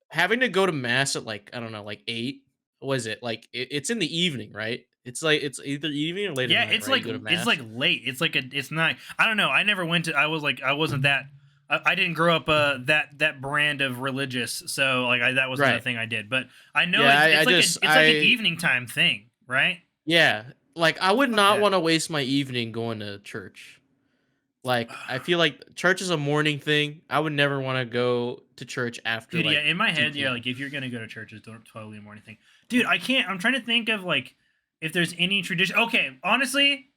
having to go to mass at like I don't know, like 8. What is it? Like it's in the evening, right? It's like it's either evening or late.
Yeah,
at night,
it's
right?
like it's like late. It's like it's not. I don't know. I never went to. I wasn't that. I didn't grow up that brand of religious, so like that wasn't the thing I did. But I know it's like an evening time thing, right?
Yeah, like I would not want to waste my evening going to church. Like I feel like church is a morning thing. I would never want to go to church after.
Dude,
like,
in my head, like if you're gonna go to church, it's totally a morning thing. Dude, I can't. I'm trying to think of like if there's any tradition. Okay, honestly,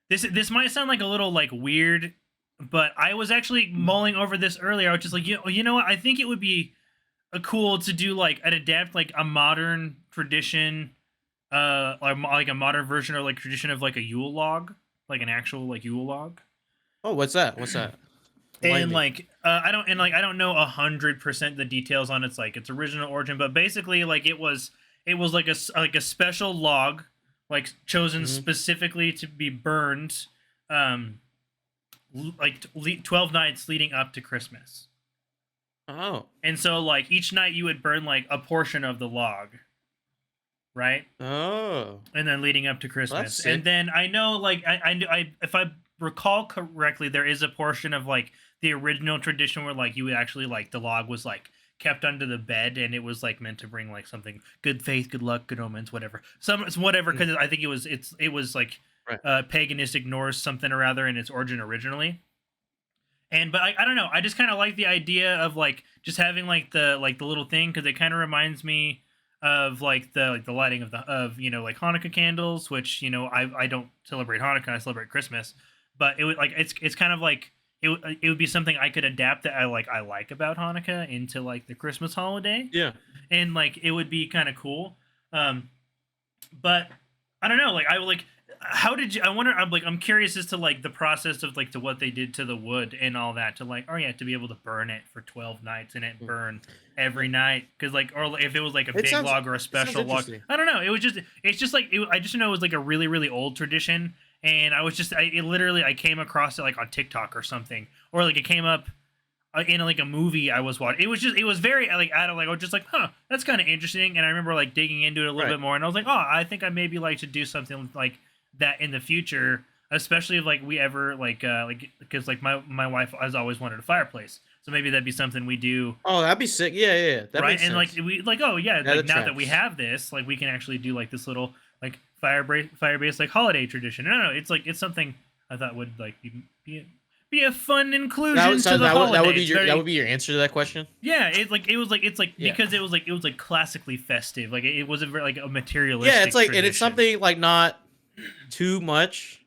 this might sound like a little like weird. But I was actually mulling over this earlier. I was just like, you know what? I think it would be cool to do like adapt like a modern tradition like a modern version or like tradition of like a Yule log, like an actual like Yule log.
Oh, what's that? What's that? Enlighten
And
me.
like I don't know 100% the details on its like its original origin, but basically like it was like a special log, like chosen specifically to be burned, like 12 nights leading up to Christmas.
Oh.
And so like each night you would burn like a portion of the log, right?
Oh.
And then leading up to Christmas.
sick.
And then I know like I if I recall correctly, there is a portion of like the original tradition where like you would actually like the log was like kept under the bed and it was like meant to bring like something good faith, good luck, good omens, whatever. Whatever, because I think it was like
Right.
paganistic Norse something or other in its origin originally. But I don't know. I just kind of like the idea of like just having like the little thing because it kind of reminds me of like the lighting of you know like Hanukkah candles, which you know I don't celebrate Hanukkah, I celebrate Christmas, but it would like it's kind of like it would be something I could adapt that I like about Hanukkah into like the Christmas holiday.
Yeah.
And like it would be kind of cool. But I don't know, like I like how did you I'm curious as to like the process of like to what they did to the wood and all that to like to be able to burn it for 12 nights and it burn every night because like or if it was like a big log or a special log. I don't know, it's just like I just know it was like a really really old tradition and I was just I came across it like on TikTok or something or like it came up in like a movie I was watching. It was very like out of like I was just like that's kind of interesting and I remember like digging into it a little bit more and I was like I think I maybe like to do something like that in the future, especially if like we ever like because like my wife has always wanted a fireplace, so maybe that'd be something we do.
Oh, that'd be sick. Yeah. That
Right,
makes
and
sense.
like we like like
that
now that we
tracks.
have this, like we can actually do like this little like fire based like holiday tradition. I don't know, it's like it's something I thought would like be a fun inclusion to the holiday.
That would be your answer to that question.
Yeah, it's like
Yeah.
because it was like classically festive. Like it wasn't very like a materialistic.
Yeah, it's like, and
tradition.
it's something like not too much.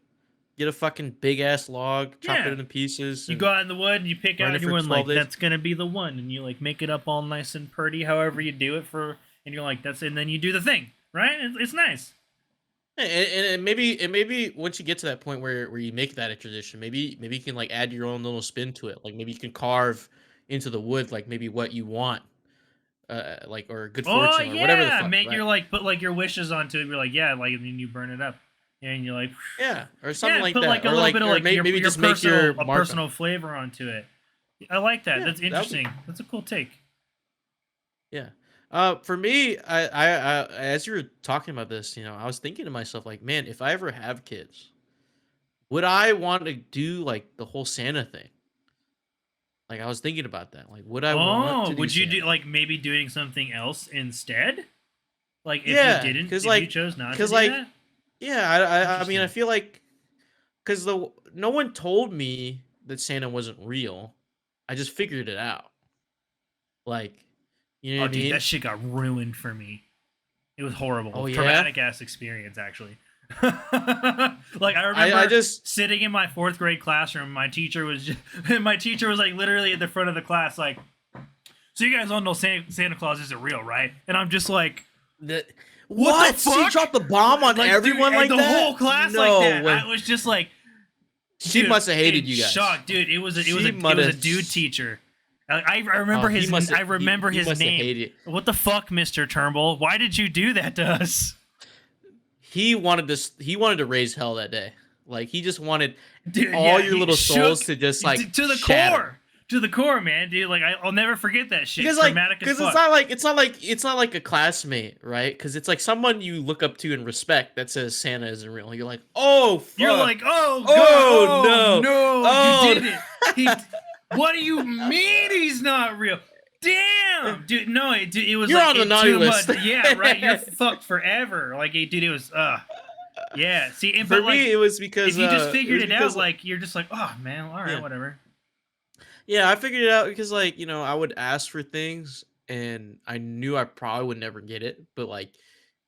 Get a fucking big ass log, chop
Yeah.
it into pieces.
You
and
go out in the wood and you pick
burn
out
it for
anyone
12
like
days.
that's gonna be the one, and you like make it up all nice and pretty, however you do it for, and you're like and then you do the thing, right? It's nice.
And maybe once you get to that point where you make that a tradition, maybe you can like add your own little spin to it. Like maybe you can carve into the wood like maybe what you want, like or good fortune or whatever the fuck.
Make
right?
your like put like your wishes onto it. You're like and then you burn it up, and you're like
Yeah, or something like
put
that.
like a
or
little
like,
bit of
or
like
maybe
your
just make
personal,
your
a
mark on
personal flavor onto it. I like that.
Yeah,
That's
that would be-
interesting. That's a cool take.
Yeah. For me, I as you were talking about this, I was thinking to myself, like, man, if I ever have kids, would I want to do like the whole Santa thing? Like, I was thinking about that. Like, would I want to do
would you do
Santa?
like maybe doing something else instead? Like if
Yeah,
you didn't,
'cause,
if
like-
you chose not to
'cause,
do
like,
that?
Yeah, I mean, I
Interesting.
feel like because no one told me that Santa wasn't real. I just figured it out. Like, you know
Oh,
what I
dude,
mean?
that shit got ruined for me. It was horrible.
Oh, yeah?
Traumatic ass experience, actually. Like I remember
I just
sitting in my 4th grade classroom. My teacher was like literally at the front of the class, like, "So you guys all know Santa Claus isn't real, right?" And I'm just like,
the,
What the
She
fuck?
dropped the bomb on
like
everyone
dude,
like
the
that.
whole class
No
like that.
way.
I was just like,
She
dude,
must have hated
in
you guys.
shock, dude. It was a dude teacher. I remember his. I remember his name. What the fuck, Mr. Turnbull? Why did you do that to us?
He wanted to raise hell that day. Like he just wanted
Dude,
all
yeah,
your
he
little souls
shook
to just like
to the
shatter.
core. To the core, man, dude. Like I'll never forget that shit.
Because like,
Traumatic as
because
fuck.
it's not like a classmate, right? Because it's like someone you look up to and respect that says Santa isn't real. You're like, oh, fuck.
You're like, oh,
Oh,
God,
no.
no,
Oh,
you didn't. What do you mean he's not real? Damn, dude. No, it was
You're
like
on the
it
naughty
too
list.
much. Yeah, right. You're fucked forever. Like, dude, it was. Yeah. See, and,
for
but like,
me, it was because
if you just figured
was
it out,
because,
like you're just like, oh man, all right,
Yeah.
whatever.
Yeah, I figured it out because like I would ask for things and I knew I probably would never get it, but like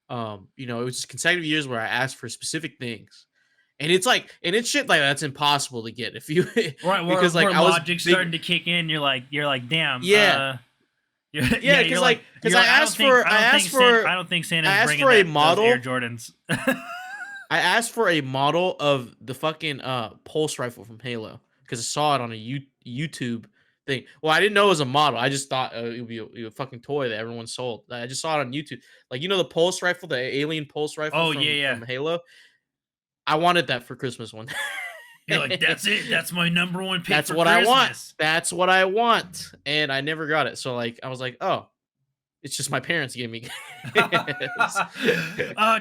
it was just consecutive years where I asked for specific things. And it's shit like that's impossible to get if you
Right,
because like
where
I was
logic's
big-
starting to kick in. You're like, damn.
Yeah. Yeah, because like, because
you're
I asked for,
I don't think Santa's
asked
bringing
for a
those
model.
Air Jordans.
I asked for a model of the fucking pulse rifle from Halo because I saw it on a YouTube thing. Well, I didn't know it was a model. I just thought it would be a fucking toy that everyone sold. I just saw it on YouTube. Like, you know, the pulse rifle, the alien pulse rifle
Oh,
from,
yeah.
from Halo. I wanted that for Christmas one.
You're like, that's it. That's my number one pick.
That's
for
what
Christmas.
I want. That's what I want. And I never got it. So like, I was like, oh, it's just my parents gave me.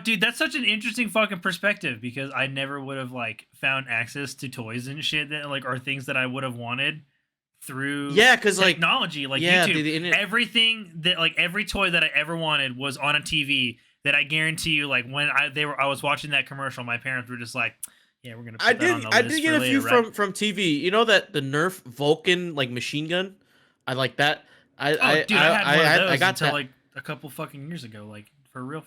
Dude, that's such an interesting fucking perspective because I never would have like found access to toys and shit that like are things that I would have wanted through
because like
technology, like
yeah,
YouTube.
the internet.
Everything that like every toy that I ever wanted was on a TV. That I guarantee you, like when I was watching that commercial, my parents were just like, "Yeah, we're gonna." Put that on the
I
list
did get
for
a few
later, right?
from TV. You know that the Nerf Vulcan like machine gun. I like that.
Dude, I had one of those
I got
until
that.
like a couple fucking years ago, like for real.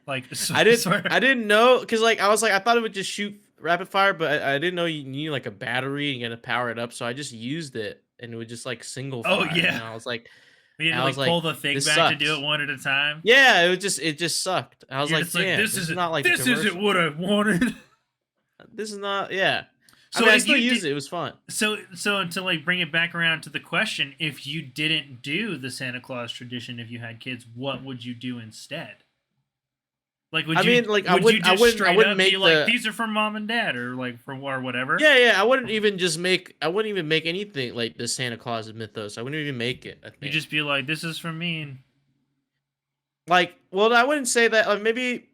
Like
I didn't know because like I was like I thought it would just shoot rapid fire, but I didn't know you need like a battery and you got to power it up. So I just used it and it would just like single fire.
Oh yeah.
And I was like.
We had to like pull the thing back to do it one at a time.
Yeah, it just sucked. I was
You're
like, yeah,
this is
not like
this isn't what I wanted.
This is not, yeah.
So
I mean, I still used it. It was fun.
So to like bring it back around to the question, if you didn't do the Santa Claus tradition, if you had kids, what would you do instead? Like, would you wouldn't make like these are from mom and dad or like from or whatever?
Yeah. I wouldn't even make anything like the Santa Claus mythos. I wouldn't even make it. I think.
You just be like, this is from me.
Like, well, I wouldn't say that. Like, maybe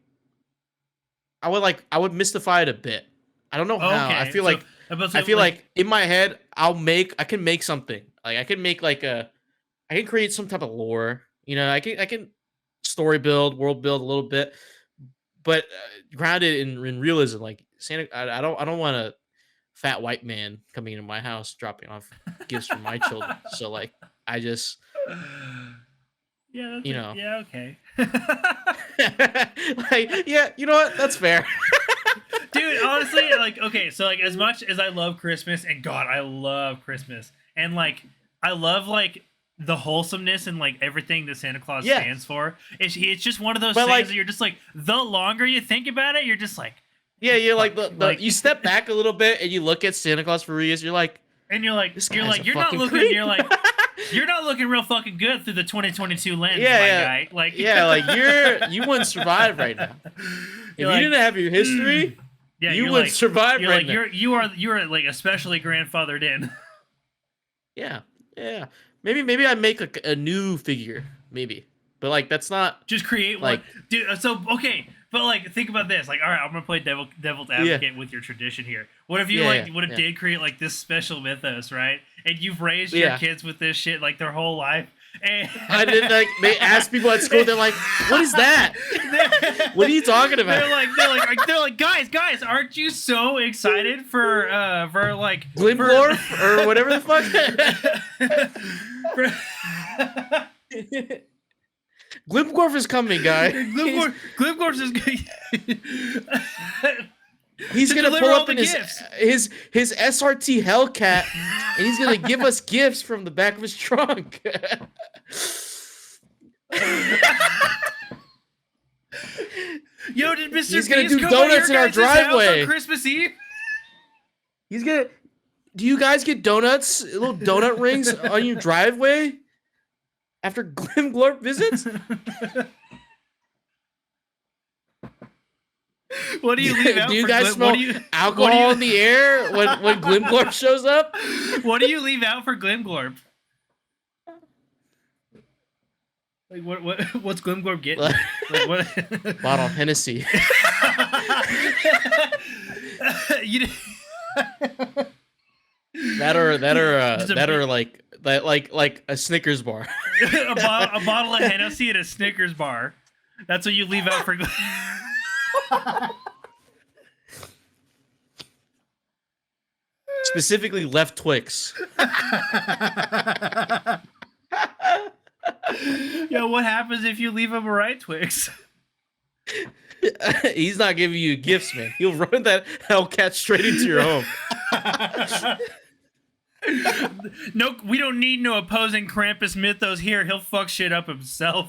I would mystify it a bit. I don't know how.
Okay.
I feel like in my head, I can make something. Like I can make I can create some type of lore. You know, I can story build, world build a little bit. But grounded in realism, like Santa, I don't want a fat white man coming into my house dropping off gifts for my children. So like, I just,
yeah, okay,
like, yeah, you know what? That's fair,
dude. Honestly, like, okay, so like, as much as I love Christmas, and God, I love Christmas, and like, I love like. The wholesomeness and like everything that Santa Claus stands for. It's just one of those things that you're just like, the longer you think about it, you're just like,
yeah, you're like you step back a little bit and you look at Santa Claus for reals. You're like,
you're not looking
creep.
you're not looking real fucking good through the 2022 lens, guy. Like,
you wouldn't survive right now. If you didn't have your history, you wouldn't survive right now.
You are like especially grandfathered in.
Yeah. Maybe I make a new figure, maybe. But like that's not
just create
like
one. Dude, so okay, but like think about this. Like, all right, I'm gonna play devil's advocate with your tradition here. What if you did create like this special mythos, right? And you've raised your kids with this shit like their whole life. And
I did like they ask people at school, they're like, what is that? What are you talking about?
They're like, guys, aren't you so excited for like
Glimglorf or whatever the fuck? Glimglorf is coming, guy.
Glimglorf is good.
He's gonna pull up in his SRT Hellcat, and he's gonna give us gifts from the back of his trunk.
Yo, did Mr.
He's gonna do donuts in our driveway
on Christmas Eve?
He's gonna. Do you guys get donuts, little donut rings on your driveway after Glimglorp visits?
What do you leave out?
Do you guys smell alcohol in the air when Glimglorp shows up?
What do you leave out for Glimglorp? Like what's Glimglorp getting? Like what?
Bottle of Hennessy. That or like a Snickers bar.
a bottle of Hennessy at a Snickers bar. That's what you leave out for.
Specifically, left Twix.
Yo, what happens if you leave him a right Twix?
He's not giving you gifts, man. He'll run that Hellcat straight into your home.
No, we don't need no opposing Krampus mythos here. He'll fuck shit up himself.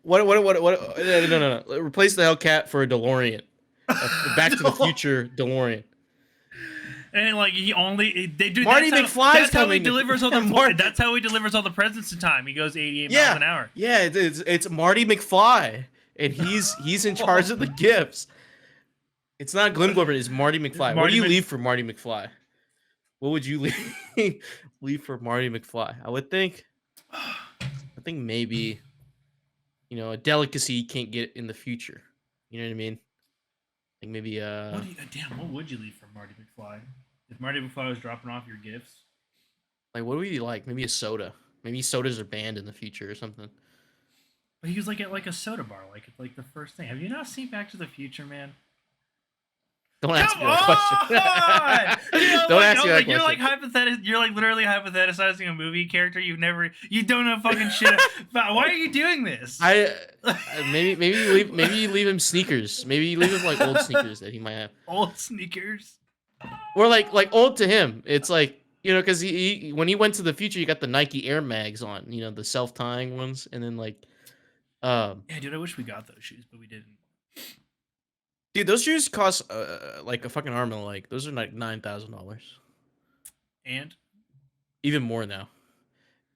What? No. Replace the Hellcat for a DeLorean. A Back to the Future DeLorean.
And like they do.
Marty McFly's
that's how he
coming.
delivers all the. That's how he delivers all the presents in time. He goes 88 miles an hour.
Yeah, it's Marty McFly, and he's in charge of the gifts. It's not Glenn Glover. It's Marty McFly. What do you leave for Marty McFly? What would you leave for Marty McFly? I think maybe, a delicacy you can't get in the future. You know what I mean? Like maybe
what would you leave for Marty McFly? If Marty McFly was dropping off your gifts,
like what would you like? Maybe a soda. Maybe sodas are banned in the future or something.
but he was like at like a soda bar, like the first thing. Have you not seen Back to the Future, man?
Don't ask me that question. Don't ask me that question.
You're like You're like literally hypotheticizing a movie character you don't know fucking shit about. Why are you doing this?
Maybe you leave him sneakers. Maybe you leave him like old sneakers that he might have.
Old sneakers.
Or like old to him. It's like, because he when he went to the future, you got the Nike Air Mags on, the self-tying ones, and then like,
yeah, dude, I wish we got those shoes, but we didn't.
Dude, those shoes cost like a fucking arm and a leg. Those are like $9,000. And even more now.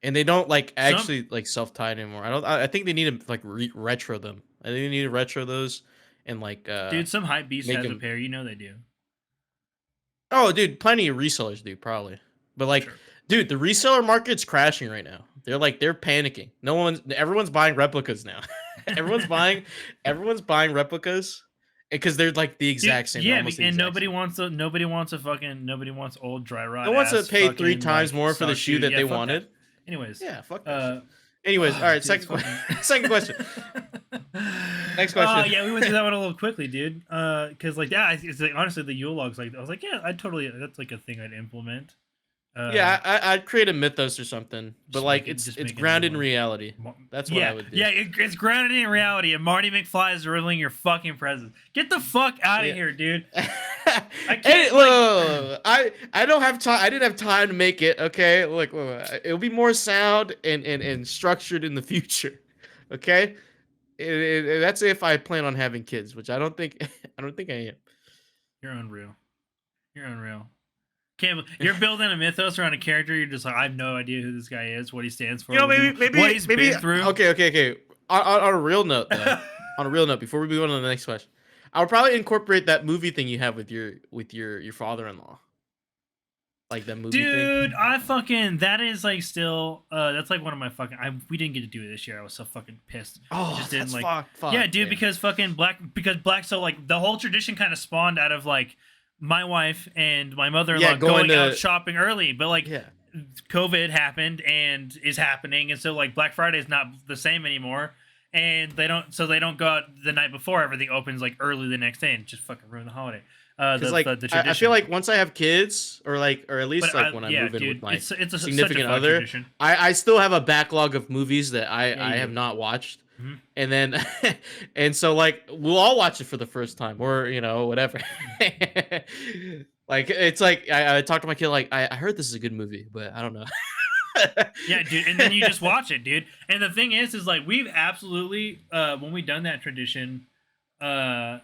And they don't like actually like self-tie anymore. I think they need to like retro them. I think they need to retro those and like
dude, some hype beast has a pair, they do.
Oh, dude, plenty of resellers do probably. But like, sure. Dude, the reseller market's crashing right now. They're panicking. Everyone's buying replicas now. everyone's buying replicas. Because they're like the exact same.
Yeah, and nobody wants old dry rot.
No one wants to pay 3 times more for the shoe that they wanted.
That. Anyways.
Yeah, fuck that shit. All right, second question. Next question.
Yeah, we went through that one a little quickly, dude. Because like, yeah, it's like honestly the Yule logs. Like, I was like, yeah, that's like a thing I'd implement.
I'd create a mythos or something, but like it's grounded in reality. That's what I would do.
Yeah, it's grounded in reality. And Marty McFly is delivering your fucking presents. Get the fuck out of here, dude. I can't.
Look, I don't have time. I didn't have time to make it. Okay, look, it'll be more sound and structured in the future. Okay, that's if I plan on having kids, which I don't think I am.
You're unreal. You're building a mythos around a character. You're just like, I have no idea who this guy is, what he stands for,
maybe
what he's been through.
Okay. On a real note, though, before we move on to the next question, I would probably incorporate that movie thing you have with your father-in-law, like that movie
Dude,
thing.
That is like still that's like one of my we didn't get to do it this year. I was so fucking pissed.
Oh,
just
didn't
like
fuck.
Yeah, dude, because Black, so like the whole tradition kind of spawned out of like my wife and my mother-in-law going out shopping early, but like COVID happened and is happening, and so like Black Friday is not the same anymore, and they don't go out the night before. Everything opens like early the next day and just fucking ruin the holiday. The tradition.
I feel like once I have kids, or at least when I move in with my significant other, I still have a backlog of movies that I have not watched. Mm-hmm. And then, and so like we'll all watch it for the first time, or whatever. Like it's like I talked to my kid like I heard this is a good movie, but I don't know.
Yeah, dude, and then you just watch it, dude. And the thing is like we've absolutely when we done that tradition, just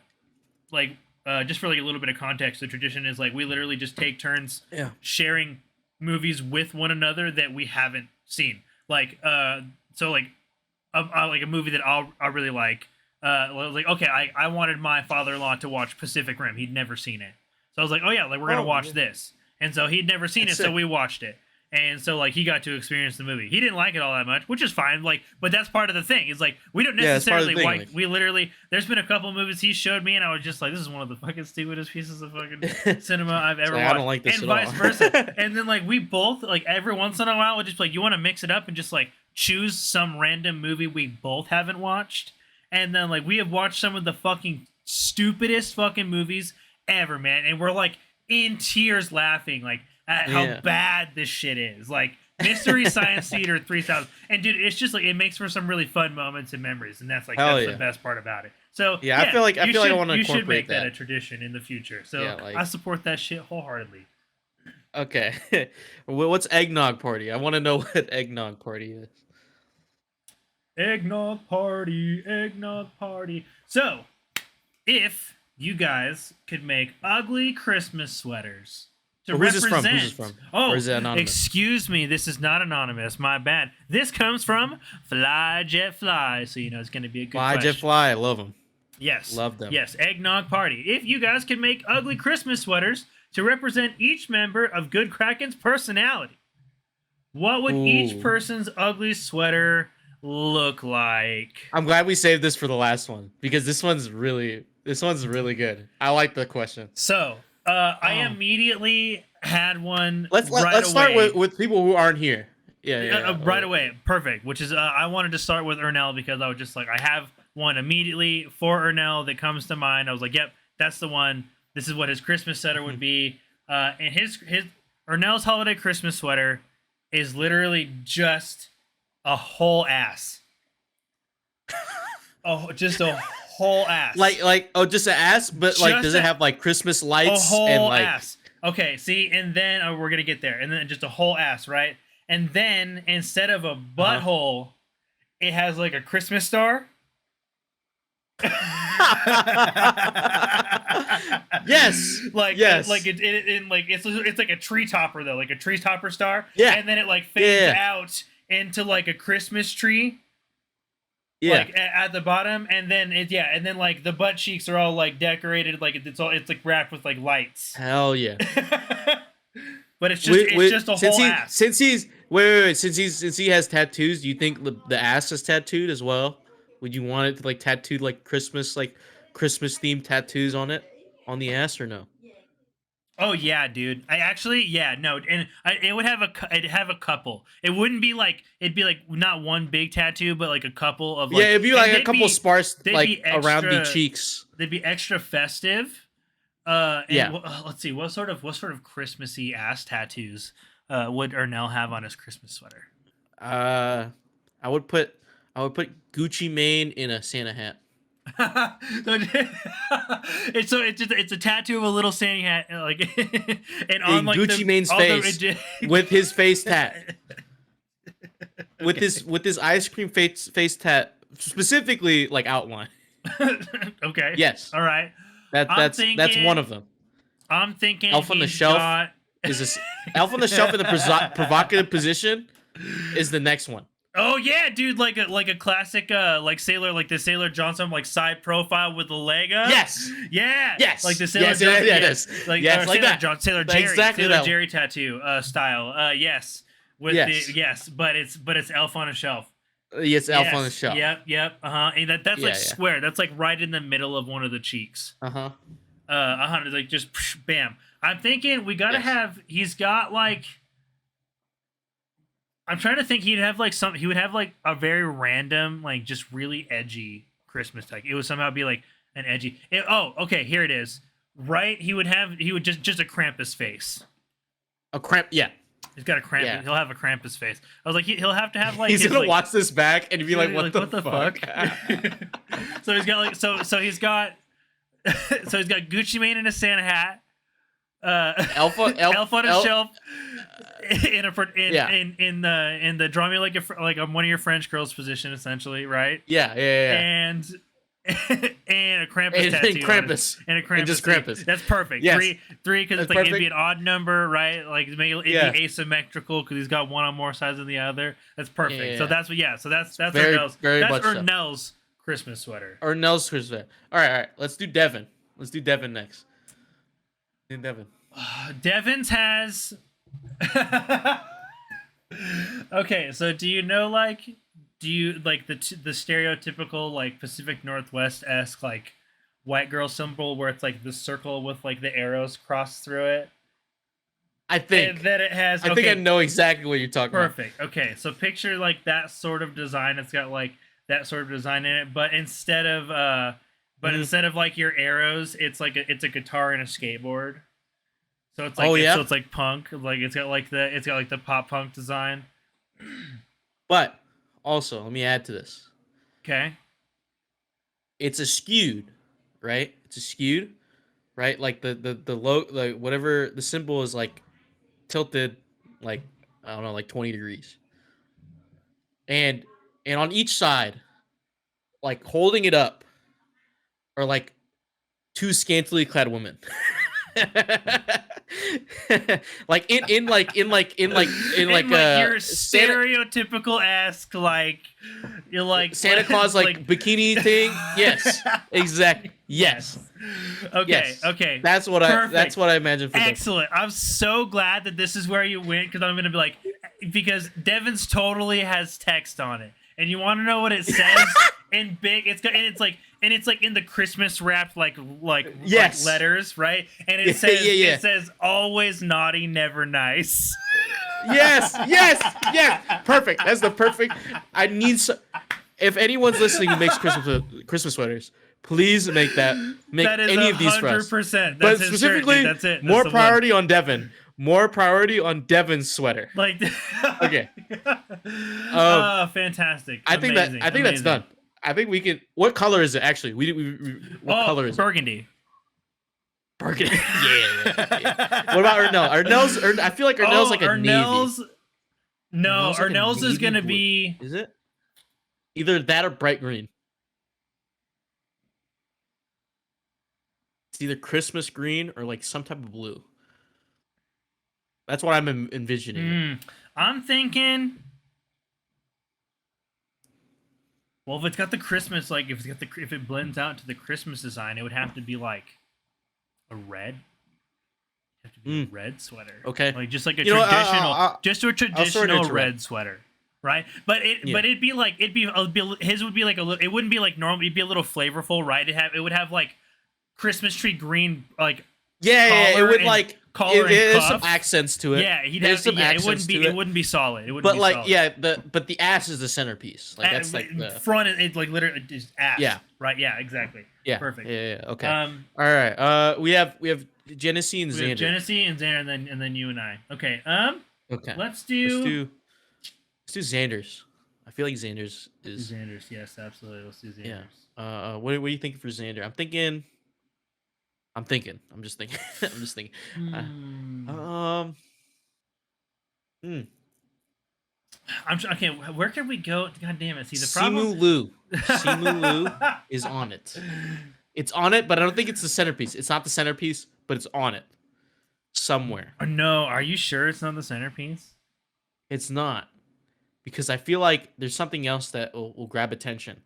for like a little bit of context, the tradition is like we literally just take turns sharing movies with one another that we haven't seen. Like so like. Like a movie that I really like. I was like, okay, I wanted my father-in-law to watch Pacific Rim. He'd never seen it. So I was like, oh yeah, like we're gonna watch this. And so he'd never seen it, so we watched it. And so like he got to experience the movie. He didn't like it all that much, which is fine. Like, but that's part of the thing. It's like we don't necessarily like we literally. There's been a couple movies he showed me, and I was just like, this is one of the fucking stupidest pieces of fucking cinema I've ever watched.
I don't like this
and vice versa. And then like we both like every once in a while would just like, you want to mix it up and just like choose some random movie we both haven't watched, and then like we have watched some of the fucking stupidest fucking movies ever, man, and we're like in tears laughing like at how bad this shit is. Like Mystery Science Theater 3000, and dude, it's just like it makes for some really fun moments and memories, and that's the best part about it. So
I feel like I want to incorporate
you should make that
that
a tradition in the future. So
like,
I support that shit wholeheartedly.
Okay. What's eggnog party? I want to know what eggnog party is.
Eggnog party, eggnog party. So, if you guys could make ugly Christmas sweaters to
Who's this
represent,
from? Who's this from?
Oh,
Or is it anonymous?
excuse me, this is not anonymous. My bad. This comes from FlyJettFly, so you know it's going to be a good question.
FlyJettFly, I love them.
Yes,
Love them.
Yes, eggnog party. If you guys could make ugly Christmas sweaters to represent each member of Good Kraken's personality, what would each
Ooh.
person's ugly sweater look like?
I'm glad we saved this for the last one because this one's really good. I like the question.
So, I immediately had one.
Let's start with people who aren't here. Yeah.
Right away. Perfect. Which is, I wanted to start with Ernell because I was just like, I have one immediately for Ernell that comes to mind. I was like, yep, that's the one. This is what his Christmas sweater would be. And his Ernell's holiday Christmas sweater is literally just a whole ass. Oh, just a whole ass.
Just an ass, but like, does it have like Christmas lights
a whole
and like
ass? Okay, see, and then we're gonna get there, and then just a whole ass, right? And then instead of a butthole, it has like a Christmas star.
Yes. Yes.
Like it's like a tree topper though, like a tree topper star.
Yeah.
And then it like fades out into like a Christmas tree.
Yeah.
Like at the bottom, and then and then like the butt cheeks are all like decorated, like it's like wrapped with like lights.
Hell yeah.
But it's just a whole ass.
Since he has tattoos, do you think the ass is tattooed as well? Would you want it to like tattooed like Christmas themed tattoos on the ass or no?
Oh yeah, dude. I actually no, and it would have it'd have a couple. It wouldn't be like it'd be like not one big tattoo, but like a couple of like,
it'd be like a couple sparse like around the
extra,
cheeks.
They'd be extra festive. Let's see what sort of Christmassy ass tattoos would Ernell have on his Christmas sweater?
I would put Gucci Mane in a Santa hat.
It's a tattoo of a little Santa hat, like and on
in
like
Gucci Mane's face with his face tat, with his ice cream face tat specifically like outline.
Okay.
Yes.
All right.
That's one of them.
I'm thinking
Elf on the Shelf is this Elf on the Shelf in the provocative position is the next one.
Oh yeah, dude, like a classic like the Sailor Johnson like side profile with the leg up.
Yes.
Yeah.
Yes.
Like the Sailor Johnson.
Like that.
Sailor Jerry.
Exactly
Sailor
that.
Jerry tattoo style. Yes. With but it's Elf on a Shelf.
Yes, Elf on the Shelf.
Yep. And that's like square. That's like right in the middle of one of the cheeks. Like just bam. I'm thinking we gotta have. He's got like. I'm trying to think. He would have like a very random, like just really edgy Christmas tag. It would somehow be like an edgy. Okay. Here it is. Right. He would just a Krampus face.
Yeah.
He's got a Krampus. Yeah. He'll have a Krampus face. I was like, he'll have to have like.
He's gonna watch this back and be like, "What the fuck?"
So he's got like so he's got Gucci Mane in a Santa hat. Elf on a Shelf. In the draw me like one of your French girls position, essentially, right?
Yeah.
And a Krampus tattoo. And a Krampus.
And just Krampus.
That's perfect.
Yes.
Three, because it's like it'd be an odd number, right? Like it'd be asymmetrical because he's got one on more sides than the other. That's perfect.
Yeah.
So that's
very,
Ernell's.
very
That's
much
Ernell's Christmas sweater.
Ernell's Christmas sweater. All right. Let's do Devin. next. Devin.
Devin's has. Okay, so do you like the stereotypical like Pacific Northwest-esque like white girl symbol where it's like the circle with like the arrows crossed through it?
I think
and that it has.
I think I know exactly what you're talking
Perfect. Okay, so picture like that sort of design. It's got like that sort of design in it, but instead of like your arrows, it's a guitar and a skateboard. So it's like so it's like punk, like it's got like the pop punk design.
But also, let me add to this.
Okay.
It's a skewed, right? It's a skewed, right? Like the low, like whatever the symbol is like tilted like I don't know, like 20 degrees. And on each side, like holding it up, are like two scantily clad women. Like in like
your stereotypical ask like you're like
Santa Claus like bikini thing. Yes, exactly. Yes.
Okay.
Yes.
Okay.
That's what I imagine for this.
Excellent. I'm so glad that this is where you went because I'm gonna be like because Devin's totally has text on it, and you want to know what it says in big. It's like in the Christmas wrapped like
Yes.
letters, right? And it says always naughty, never nice.
Yes. Perfect. That's the perfect. I need. If anyone's listening who makes Christmas sweaters, please make that any of these for us.
100%.
But specifically,
that's it.
More priority on Devin. More priority on Devin's sweater.
Like,
okay.
Oh, fantastic!
I think that's done. I think we can. What color is it actually? What color is
burgundy.
it? Burgundy. Yeah. What about Ernell? Ernell's. I feel like Ernell's like a navy.
No, Ernell's is gonna
blue.
be.
Is it? Either that or bright green. It's either Christmas green or like some type of blue. That's what I'm envisioning.
I'm thinking. Well, if it's got the Christmas, like if it blends out to the Christmas design, it would have to be like a red. It'd have to be a red sweater.
Okay.
Like just like a traditional red sweater, right? But it'd be like his would be like a little. It wouldn't be like normal. It'd be a little flavorful, right? It would have like Christmas tree green, like
it would like
collar
it
and
some accents to it.
Yeah, it wouldn't be solid. It wouldn't
but
be
like
solid.
but the ass is the centerpiece. Like that's like the
front. It's like literally just ass.
Yeah.
Right. Yeah. Exactly.
Yeah.
Perfect.
Yeah. Okay. All right. We have Genesee and Xander.
Genesee and Xander, and then you and I. Okay.
Okay.
Let's do
Xander's. I feel like Xander's is
Xander's. Yes, absolutely. Let's do Xander's.
Yeah. What do you think for Xander? I'm thinking. I'm just thinking.
Okay. Where can we go? God damn it! See the problem.
Simu Liu is on it. It's on it, but I don't think it's the centerpiece. It's not the centerpiece, but it's on it somewhere.
No, are you sure it's not the centerpiece?
It's not, because I feel like there's something else that will grab attention.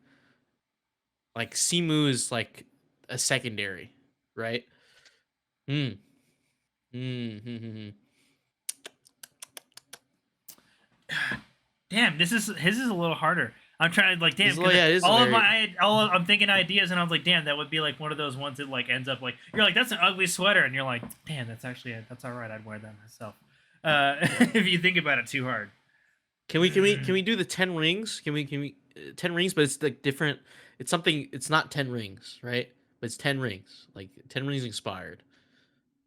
Like Simu is like a secondary, right?
Damn, his is a little harder. I'm trying to like damn. I'm thinking ideas, and I was like, damn, that would be like one of those ones that like ends up like you're like that's an ugly sweater, and you're like, damn, that's all right. I'd wear that myself. If you think about it too hard.
Can we do the 10 rings? Can we 10 rings? But it's like different. It's something. It's not 10 rings, right? But it's 10 rings. Like 10 rings inspired.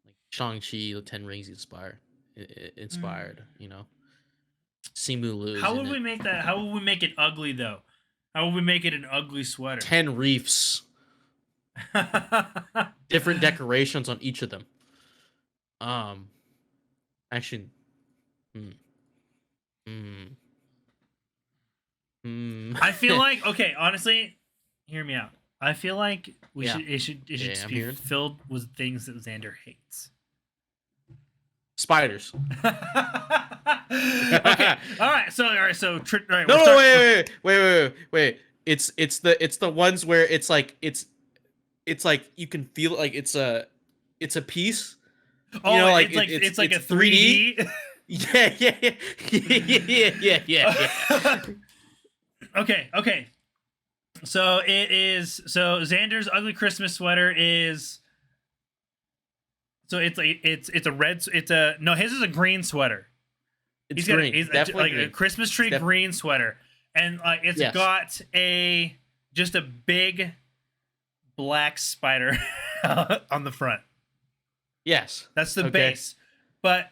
Like Shang-Chi, the 10 rings inspired. You know. Simu Liu.
How would we make that? How would we make it ugly though? How would we make it an ugly sweater?
10 reefs. Different decorations on each of them. Actually.
I feel like honestly, hear me out. I feel like it should just be filled with things that Xander hates.
Spiders.
Okay. All right. So
No, wait. It's the ones where it's like you can feel it, like it's a piece.
Oh,
you know,
it's like a 3D.
Yeah.
Okay. So Xander's ugly Christmas sweater is. So his is a green sweater.
He's green.
He's
definitely
like
green.
a Christmas tree green sweater, and it's got just a big black spider on the front.
Yes,
that's the base. But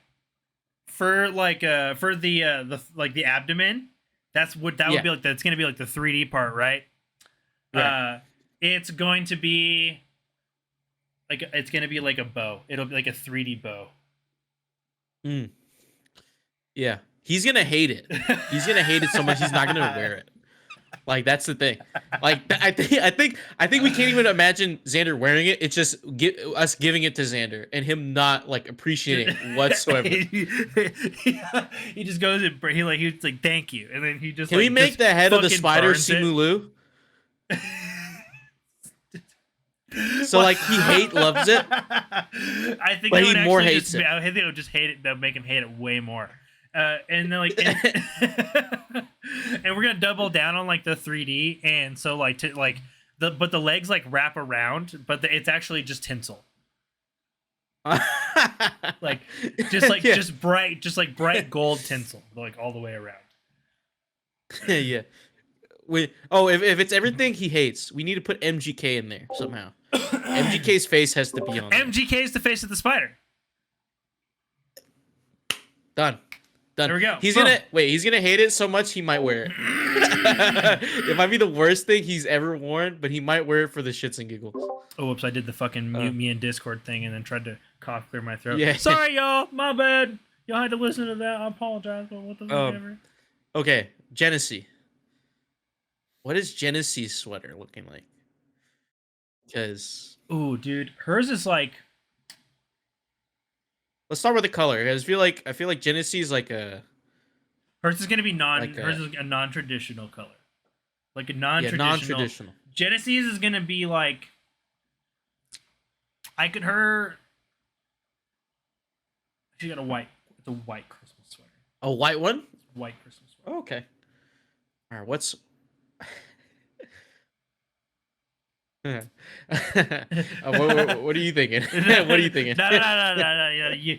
for the abdomen, would be like that's gonna be like the 3D part, right?
Yeah.
It's going to be like a bow. It'll be like a 3D bow.
Yeah, he's gonna hate it. He's gonna hate it so much he's not gonna wear it. Like that's the thing. Like I think we can't even imagine Xander wearing it. It's just us giving it to Xander and him not like appreciating it whatsoever.
he just goes and he's like thank you, and then he just
Can we make the head of the spider
burns it.
Simu Liu? So like he loves it.
I think
But
I would
he more
actually
hates it.
I think it would just hate it. That would make him hate it way more. And then like, and we're gonna double down on like the 3D, and so like but the legs like wrap around, but it's actually just tinsel. Like
Yeah.
just bright gold tinsel, like all the way around.
Yeah. If it's everything he hates, we need to put MGK in there somehow. MGK's face has to be on there.
MGK is the face of the spider.
Done.
There we go.
He's
Boom.
gonna hate it so much he might wear it. It might be the worst thing he's ever worn, but he might wear it for the shits and giggles.
Oh, whoops! I did the fucking mute me in Discord thing, and then tried to cough clear my throat.
Yeah.
Sorry, y'all. My bad. Y'all had to listen to that. I apologize. But what the fuck ever.
Okay, Genesee. What is Genesee's sweater looking like? Because
Ooh, dude, hers is like.
let's start with the color. I feel like Genesee's like a
Hers is gonna be
Like
hers is a non-traditional color, like a non-traditional.
non-traditional.
Genesee's is gonna be like. She got a white. It's a white Christmas sweater.
A white one?
White Christmas sweater.
Oh, okay. All right. What's what are you thinking? What are you thinking?
No. You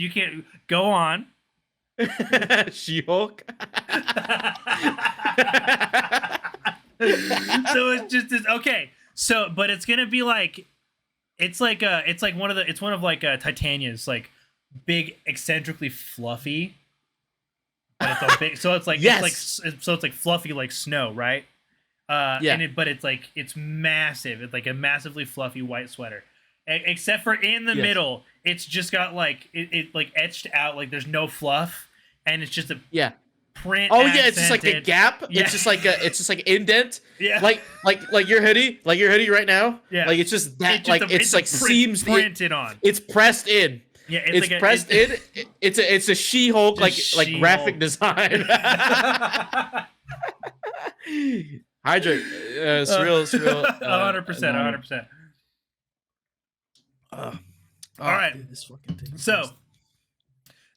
can't go on.
She-Hulk.
So it's just this, okay. So, but it's gonna be like, it's like one of like Titania's like big eccentrically fluffy. But it's a big, so it's like
Yes.
it's like fluffy like snow, right?
Yeah.
But it's massive. It's like a massively fluffy white sweater. Except for in the
Yes.
middle, it's just got like it like etched out, like there's no fluff, and it's just a
Yeah.
print.
Oh yeah, it's just like a
accented-
gap.
Yeah.
It's just like an indent.
Yeah.
Like your hoodie, right now.
Yeah.
Like it's just that
It's just
it's
a
like seams.
printed on.
It's pressed in.
Yeah,
It's
like
pressed in. It's a She-Hulk like
She-Hulk.
graphic design. Hydrate. Surreal.
100%. All right.
Dude, this fucking thing.
So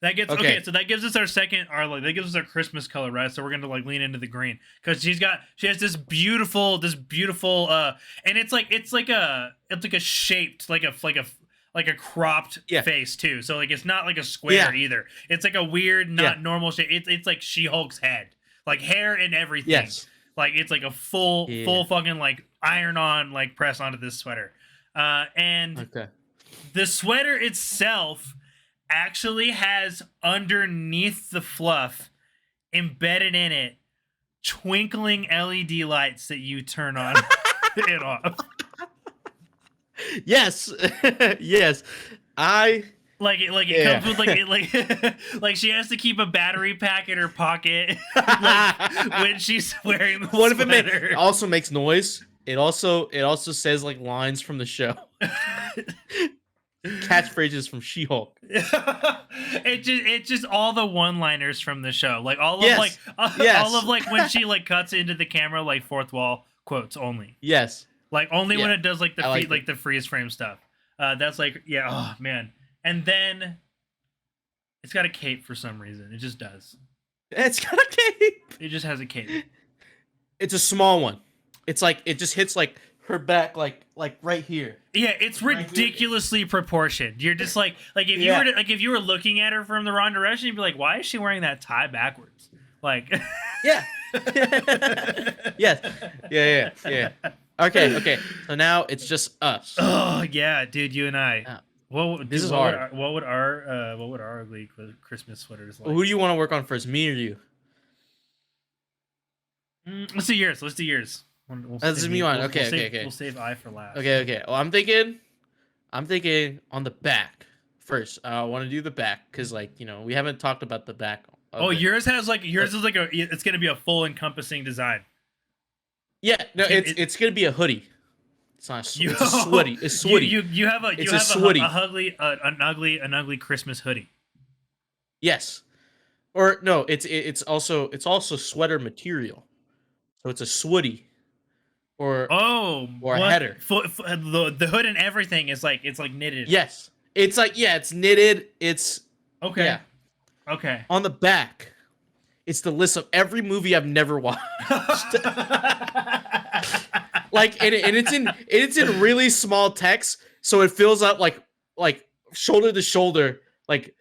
that gets
Okay.
okay. So that gives us that gives us our Christmas color, right? So we're gonna like lean into the green because she has this beautiful, and it's like a shaped like a cropped
Yeah.
face too. So like it's not like a square either. It's like a weird, not normal shape. It's like She-Hulk's head, like hair and everything.
Yes.
Like it's like a full fucking like iron on like press onto this sweater, and
Okay.
the sweater itself actually has underneath the fluff embedded in it twinkling LED lights that you turn on and off.
Yes. Yes.
Like it comes with like she has to keep a battery pack in her pocket like when she's wearing the
What if
sweater.
it also makes noise? It also says like lines from the show. Catchphrases from She-Hulk.
It's just all the one-liners from the show, like all of
Yes.
all of like when she like cuts into the camera, like fourth wall quotes only,
Yes.
like only when
Yeah.
it does like the
I like
like the freeze frame stuff. That's like oh man, and then it's got a cape for some reason. It just does.
It's got a cape.
It just has a cape.
It's a small one. It's like it just hits like her back, like right here.
Yeah, it's ridiculously proportioned. You're just like if you
Yeah.
were if you were looking at her from the wrong direction, you'd be like, why is she wearing that tie backwards? Like,
Yeah. Yes. Yeah. Okay. So now it's just us.
oh yeah, dude, you and I.
Yeah.
This
is
what
hard.
Would our ugly Christmas sweaters like?
Who do you want to work on first, me or you?
Let's do yours. Let's do yours. We'll
Let's
save
do
you-
mine.
we'll-
Okay,
we'll
okay,
save-
okay.
We'll save I for last.
Okay. Well, I'm thinking on the back first. I want to do the back because, like, we haven't talked about the back.
Oh, yours is like it's gonna be a full encompassing design.
Yeah, no, it's gonna be a hoodie. It's not. It's a sweaty. It's sweaty.
You have a an ugly Christmas hoodie.
Yes, or no, it's also sweater material, so it's a sweaty, or a header.
The hood and everything is like it's like knitted.
Yes, it's like it's knitted. It's
okay.
Yeah.
Okay.
On the back, it's the list of every movie I've never watched. Like, and it's in really small text, so it fills up like shoulder to shoulder, like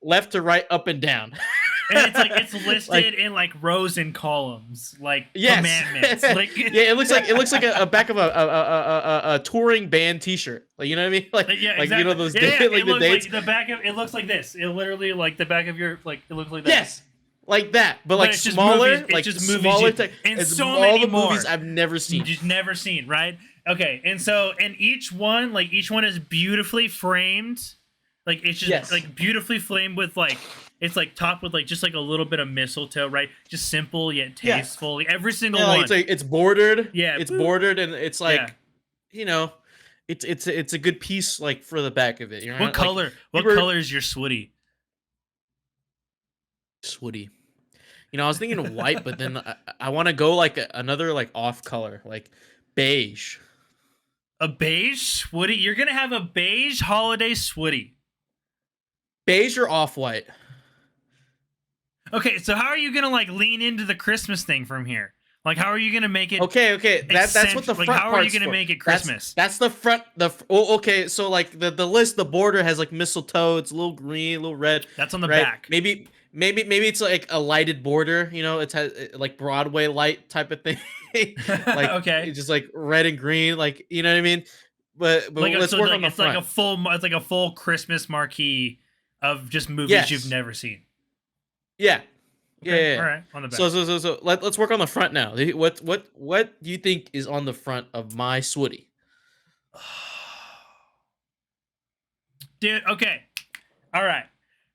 left to right, up and down.
And it's listed in like rows and columns, like commandments. Like
it looks like a back of a touring band T-shirt. Like, you know what I mean? Like
exactly.
Those
like
the dates.
Like the back of it looks like this. It literally like the back of your it looks like that.
Yes. Like that, but like
it's just
smaller,
movies,
like
just
smaller.
And
it's
so
all
many
the
more
movies I've never seen.
Just never seen, right? Okay, and each one is beautifully framed. Like it's just like beautifully framed with like it's like topped with like just like a little bit of mistletoe, right? Just simple yet tasteful. Like every single one.
It's like it's bordered.
Yeah,
it's bordered, and it's like it's a good piece like for the back of it. You know,
what color?
Like,
what color is your swooty?
Swooty. I was thinking white, but then I want to go like another like off color, like beige.
A beige swooty? You're gonna have a beige holiday swooty.
Beige or off-white?
Okay, so how are you gonna like lean into the Christmas thing from here? Like, how are you gonna make it?
Okay. That's what the front.
Like, how are you gonna make it Christmas?
That's the front. Okay. So like the list, the border has like mistletoe. It's a little green, a little red.
That's on the back.
Maybe it's like a lighted border. It has like Broadway light type of thing. Like
okay,
it's just like red and green. Like, you know what I mean? But
like,
let's work on the front.
It's like a full Christmas marquee of just movies you've never seen.
Yeah.
Okay.
Yeah.
All right. On the back.
So let's work on the front now. What do you think is on the front of my swooty?
Dude, okay. All right.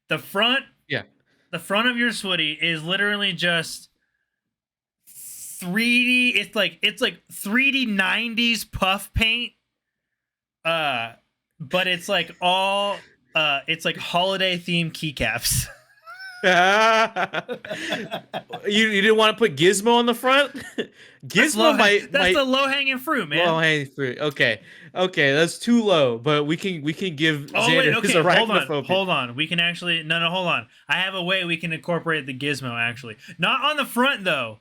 The front.
Yeah.
The front of your swooty is literally just 3D. It's like 3D 90s puff paint. But it's like all it's like holiday themed keycaps.
You didn't want to put Gizmo on the front? Gizmo
that's the low hanging fruit, man.
Low hanging fruit. Okay, that's too low, but we can give Xander his arachnophobia.
Hold on. We can actually hold on. I have a way we can incorporate the Gizmo actually. Not on the front though.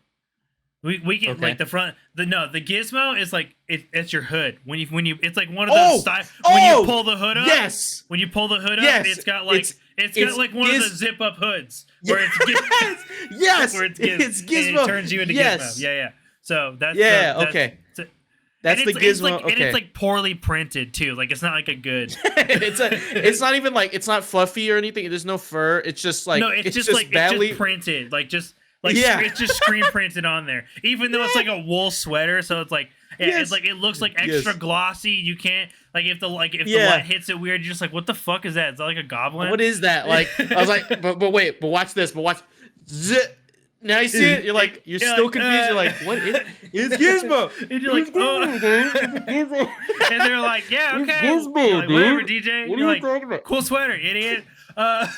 We can like the front. The Gizmo is like it's your hood when you it's like one of those when you pull the hood up.
Yes.
When you pull the hood up, it's got like it's got like one of the zip up hoods where it's Gizmo.
Yes.
Where it's Gizmo. And it turns you into Gizmo. Yeah. So that's
okay. That's the Gizmo.
And it's like poorly printed too. Like it's not like a good.
It's not even like it's not fluffy or anything. There's no fur. It's just like
it's just printed. It's just screen printed on there. Even though it's like a wool sweater, so it's like it's like it looks like extra glossy. You can't if the light hits it weird, you're just like, what the fuck is that? Is that like a goblin?
What is that? Like I was like, but wait, but watch this. But watch. Now you see it. You're still confused. You're like, what is it? It's Gizmo.
And you're like, oh. And they're like, yeah, okay.
Gizmo,
you're like, whatever,
dude.
DJ.
What
you're
are you
like,
talking about?
Cool sweater, idiot.
In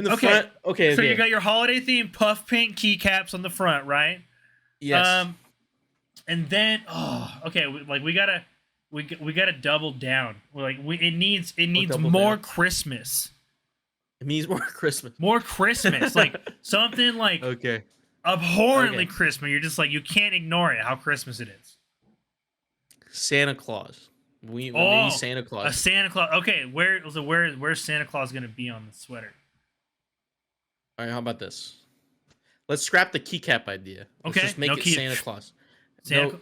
the front. Okay.
So you got your holiday themed puff paint keycaps on the front, right?
Yes.
And then we gotta double down. It needs more Christmas.
It means more Christmas.
More Christmas, like something like abhorrently Christmas. You're just like you can't ignore it. How Christmas it is.
Santa Claus. We need Santa Claus.
A Santa Claus. Okay, where's Santa Claus gonna be on the sweater?
All right, how about this? Let's scrap the keycap idea. Let's just make it Santa Claus.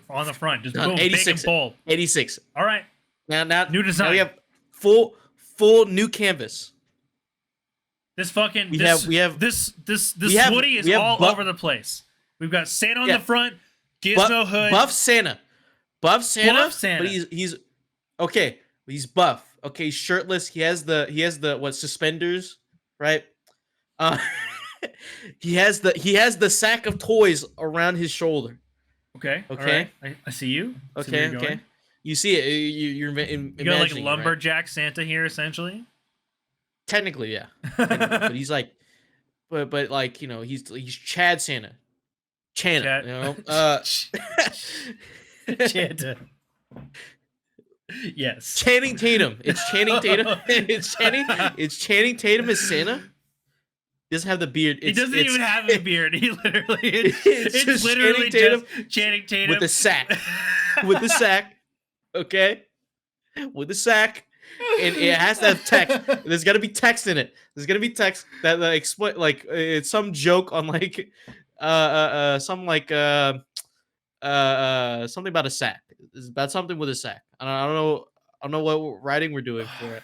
On the front, just
boom,
86, big and bold.
86.
All right.
Now
new design.
Now we have full new canvas.
This swooty is all over the place. We've got Santa on the front, Gizmo hood,
Buff Santa. But he's okay. He's buff. Okay, shirtless. He has the what suspenders, right? Uh, he has the sack of toys around his shoulder.
Okay.
Okay.
All right. I see you. I see where
Okay.
you're
Okay.
going.
You see it. You're
You got like
imagining it, right?
lumberjack Santa here, essentially.
Technically, yeah. Technically. But he's like, but like he's Chad Santa, Chana,
Santa. Yes.
Channing Tatum. It's Channing Tatum. It's Channing Tatum as Santa. He doesn't have the beard.
He doesn't even have a beard. He literally it's
just
literally
Channing
just Channing Tatum
with the sack. With the sack. Okay. With the sack. And it has to have text. There's gotta be text in it. There's gonna be text that explain it's some joke on something about a sack. It's about something with a sack. I don't know what writing we're doing for it.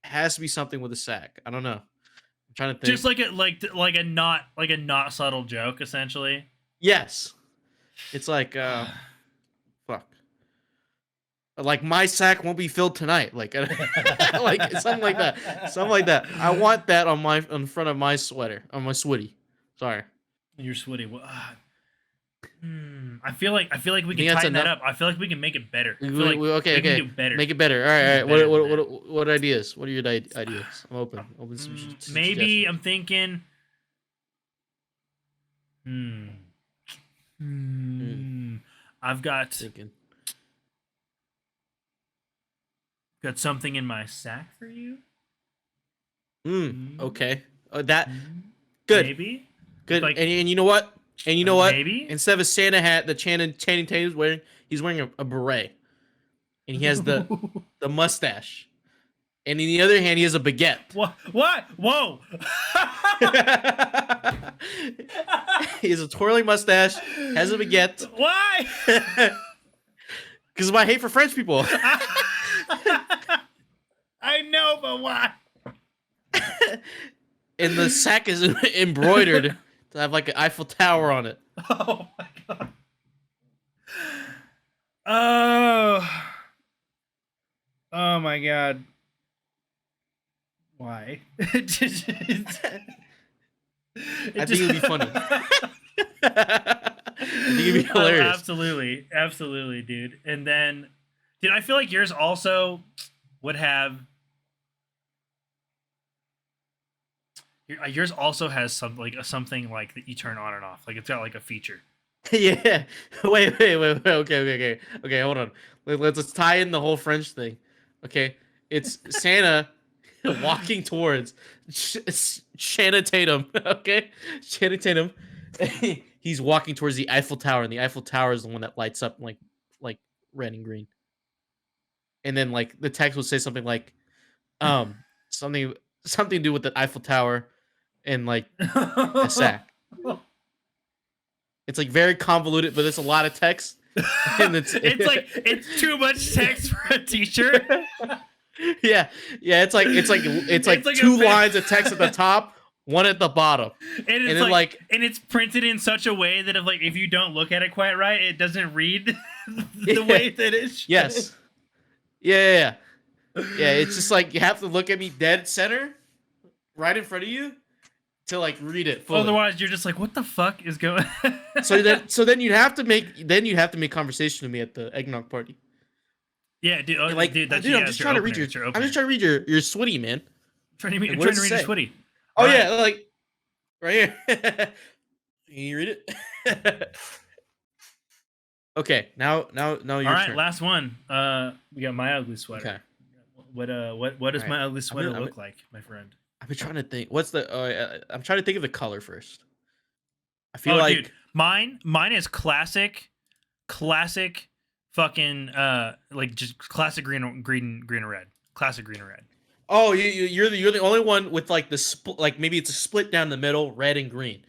It has to be something with a sack. I don't know. I'm trying to think.
just like a not subtle joke, essentially.
Yes. It's like fuck. Like my sack won't be filled tonight. Like like something like that. Something like that. I want that on front of my sweater. On my sweaty. Sorry.
You're sweaty. I feel like we can
that's
tighten that
enough?
up. I feel like we can make it better. I feel
Okay,
like we
okay.
can do better.
Make it better. All right, all
Better
right.
than
What ideas? What are your ideas? I'm open. Open some
Maybe
suggestions.
I'm thinking. I've got
Thinking.
something in my sack for you.
Okay. That good.
Maybe.
Good.
Like-
and you know what? And you know what?
Maybe.
Instead of a Santa hat that Channing Tatum's wearing, he's wearing a beret, and he has the mustache. And in the other hand, he has a baguette.
What? Whoa!
He has a twirling mustache, has a baguette.
Why?
Because of my hate for French people.
I know, but why?
And the sack is embroidered to have like an Eiffel Tower on it.
Oh my god. Oh my god. Why?
I think it'd be funny. I think it'd be hilarious.
Absolutely, dude. And then, dude, I feel like yours also would have. Yours also has something like that you turn on and off. Like it's got like a feature.
Yeah. Wait. Okay. Hold on. Let's tie in the whole French thing. Okay. It's Santa walking towards Channing Tatum. Okay. Channing Tatum. He's walking towards the Eiffel Tower, and the Eiffel Tower is the one that lights up like red and green. And then like the text will say something like, something to do with the Eiffel Tower, and like a sack. It's like very convoluted, but it's a lot of text. And it's
it's too much text for a t-shirt.
Yeah. It's like two lines of text at the top, one at the bottom,
and
then
and it's printed in such a way that if you don't look at it quite right, it doesn't read the way that it should.
Yes. Yeah. It's just like you have to look at me dead center, right in front of you, to like read it fully.
Otherwise, you're just like, what the fuck is going?
So then you'd have to make conversation with me at the eggnog party.
Yeah, dude.
And like,
dude,
I'm just trying to read your your switty, man.
I'm trying to read
what does it
your
say?
switty.
Oh
All
yeah, like right here. Can you read it? Okay, now your
All right,
turn.
last one. We got my ugly sweater.
Okay.
What does
All right.
my ugly sweater
I'm
look like, my friend?
I've been trying to think. What's the? I'm trying to think of the color first. I feel like
dude, mine is classic, fucking like just classic green and red, classic green and red.
Oh, you're the only one with like the split. Like maybe it's a split down the middle, red and green.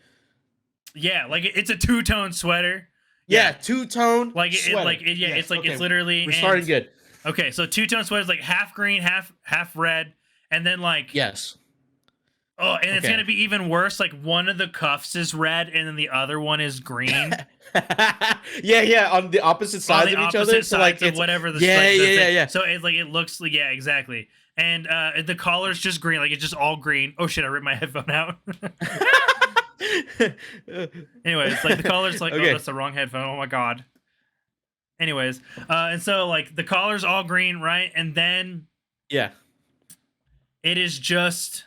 Yeah, like it's a two-tone sweater.
Yeah, two-tone.
Like
sweater.
it's like
okay.
it's literally.
We're starting good.
Okay, so two-tone sweaters like half green, half red, and then like
Yes.
Oh, and it's
Okay.
gonna be even worse. Like one of the cuffs is red, and then the other one is green.
yeah, on the opposite sides
on the
of each
opposite
other. So like
sides of
it's
whatever the
yeah,
like, the
yeah,
thing.
yeah.
So it like it looks like yeah, exactly. And the collar's just green, like it's just all green. Oh shit, I ripped my headphone out. Anyways, like the collar's like,
Okay.
oh, that's the wrong headphone. Oh my god. Anyways, and so like the collar's all green, right? And then
Yeah.
it is just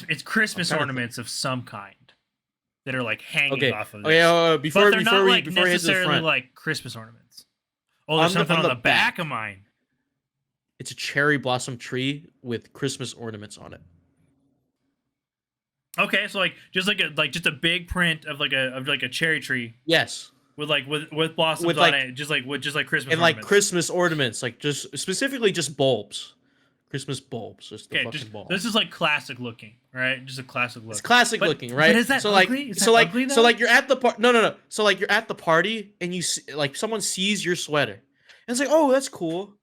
it's Christmas
I'm trying to
ornaments of some kind that are like hanging
Okay.
off of this.
Okay.
But they're not like
before we head to the
necessarily
front,
like Christmas ornaments. Oh, there's something on the back of mine.
it's a cherry blossom tree with Christmas ornaments on it.
Okay, so like just a big print of like a cherry tree
Yes.
with blossoms
With,
on
like-
it, just like Christmas
And like
ornaments.
Christmas ornaments, like just specifically just bulbs. Christmas bulbs, just the
Okay,
fucking
just
bulb.
this is like classic looking, right? Just a classic look.
It's classic
But-
looking, right?
but is that
so
ugly?
like
Is
so
that
like
ugly,
so
though?
like you're at the part. No. So like you're at the party and you see, like someone sees your sweater, and it's like, oh, that's cool.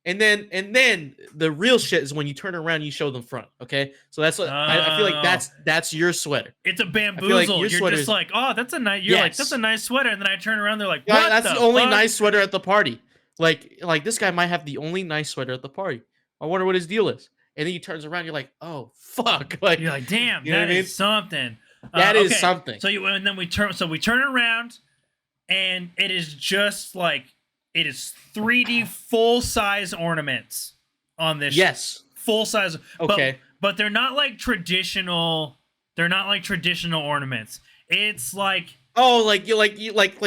And then the real shit is when you turn around, and you show them front. Okay, so that's what I feel like that's your sweater.
It's a
like
bamboozle.
your
You're
sweater
just
is-
like, oh, that's a nice. You're like,
Yes.
that's a nice sweater, and then I turn around, they're like,
Yeah,
what
that's
the
the only
fuck?
nice sweater at the party. Like this guy might have the only nice sweater at the party. I wonder what his deal is. And then he turns around, you're like, oh fuck, like
You're like, damn,
You know what
that
I
is
mean?
something.
That is
okay.
something.
So and then we turn around, and it is just like it is 3D full size ornaments on this.
yes,
Full size.
okay.
But they're not like traditional. They're not like traditional ornaments. It's like
Oh, like you like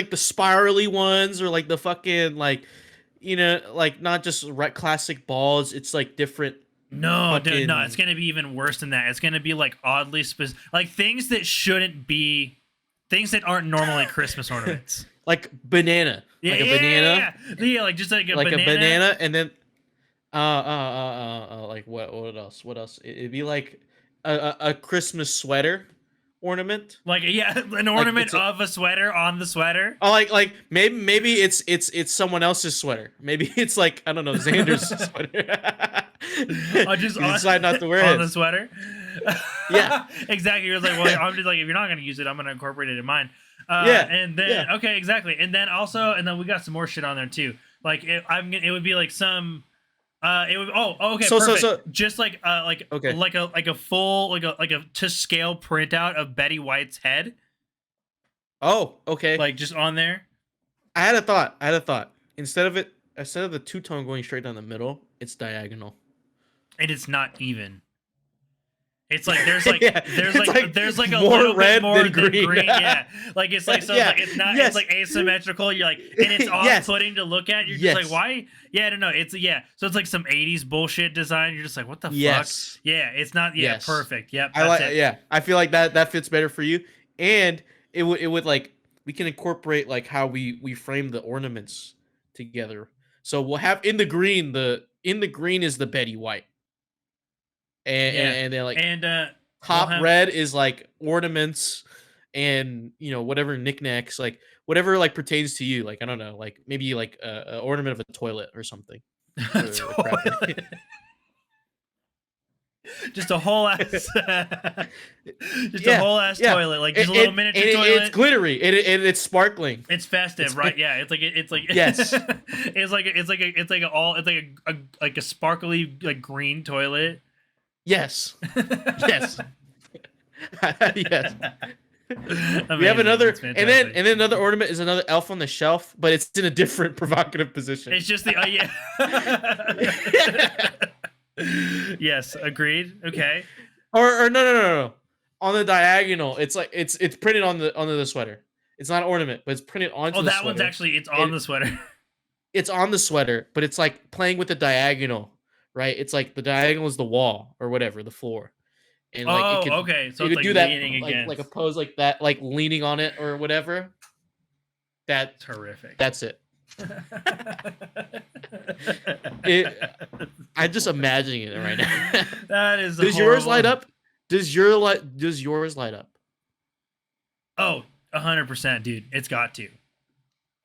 the spirally ones, or like the fucking like, like not just classic balls. It's like different.
no, dude, no.
fucking-
It's gonna be even worse than that. It's gonna be like oddly specific, like things that shouldn't be, things that aren't normally Christmas ornaments.
Like banana, like a banana,
Yeah, like just like a
like
banana.
a banana, and then like what else? What else? It'd be like a Christmas sweater ornament.
Like an ornament
it's a-
of a sweater on the sweater.
Oh, like maybe it's someone else's sweater. Maybe it's like, I don't know, Xander's sweater.
Just
You decide not to wear
on
it.
the sweater.
Yeah.
Exactly. You're like, well, I'm just like, if you're not gonna use it, I'm gonna incorporate it in mine.
Yeah,
And then
yeah.
okay, exactly. And then we got some more shit on there too. Like it would be like some. It would. Oh, okay.
So-
Perfect.
so-
Just like
Okay.
like a full like a to scale printout of Betty White's head,
Oh, okay.
like just on there.
I had a thought. Instead of the two-tone going straight down the middle, it's diagonal.
And it's not even. It's like there's like
Yeah,
there's
it's
like
like
there's like a
more
little
red
bit more
than green.
Yeah, like it's like so
Yeah,
it's like it's not
yes.
it's like asymmetrical. You're like, and it's
Yes.
off-putting to look at. You're
Yes.
just like, why? Yeah, I don't know. It's So it's like some '80s bullshit design. You're just like, what the
Yes.
fuck? Yeah, it's not. Yeah,
Yes.
perfect. Yep.
I
That's
like.
it.
Yeah, I feel like that fits better for you, and it would like, we can incorporate like how we frame the ornaments together. So we'll have in the green is the Betty White, and then like
And
top
we'll have-
red is like ornaments and whatever knickknacks, like whatever like pertains to you, like I don't know, like maybe like a ornament of a toilet or something. for Kraken.
just a whole ass, just a
Yeah,
whole ass
yeah.
toilet, like just a little miniature toilet.
It's glittery and it's sparkling.
It's festive,
It's-
right? Yeah, it's like
Yes.
it's like a sparkly like green toilet.
Yes. Yes. Yes. We have
Amazing.
another,
It's
and
fantastic.
then another ornament is another elf on the shelf, but it's in a different provocative position.
It's just the yeah. Yes, agreed. Okay.
or no. On the diagonal, it's like it's printed on the sweater. It's not an ornament, but it's printed onto
Oh,
the
that
sweater.
one's actually it's on the sweater.
It's on the sweater, but it's like playing with the diagonal, right? It's like the diagonal is the wall or whatever, the floor. And like
Oh,
it could,
okay. So
you
it's
could
like
do that
leaning
like
against.
a pose like that, like leaning on it or whatever.
That's horrific.
That's it. I'm just imagining it right now.
That is.
Does yours light
horrible.
up? Does yours light up?
Oh, 100%, dude. It's got to.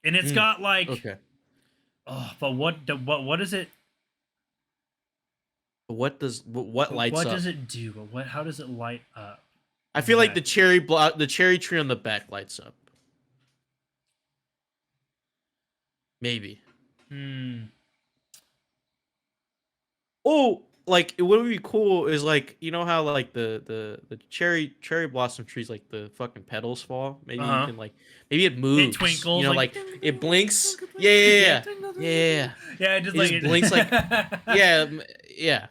And it's got like
Okay.
oh, but what is it?
What lights
What
up?
does it do? What? How does it light up?
I feel like
Exactly.
the cherry tree on the back lights up. Maybe.
Hmm.
Oh, like what would be cool is like you know how like the cherry blossom trees like the fucking petals fall. Maybe you
Uh-huh.
can like maybe it moves.
It twinkles.
You know, like it blinks. Yeah, yeah, yeah, yeah.
Yeah, it just
It
like
just blinks like yeah, yeah.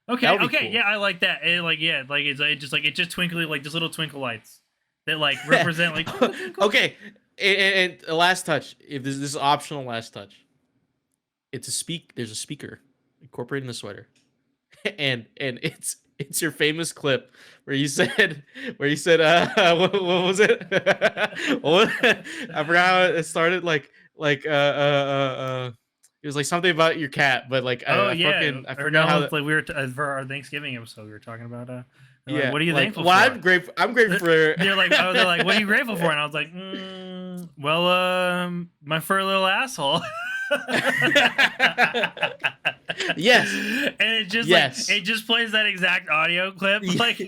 Okay,
That would be
okay,
cool.
yeah, I like that. It just twinkly like just little twinkle lights that like represent like twinkle, twinkle.
Okay, and the last touch. If this is optional, last touch. It's a There's a speaker incorporated in the sweater, and it's your famous clip where you said what was it? I forgot how it started. It was like something about your cat, but like
Oh
I
yeah,
fucking I
or
forgot
no,
how.
it's like we were for our Thanksgiving episode. We were talking about like,
Yeah,
what are you
like
thankful
well,
for?
I'm grateful for.
They're like, oh, they're like, what are you grateful for? And I was like, my fur little asshole.
Yes.
And it just
Yes.
like it just plays that exact audio clip. Like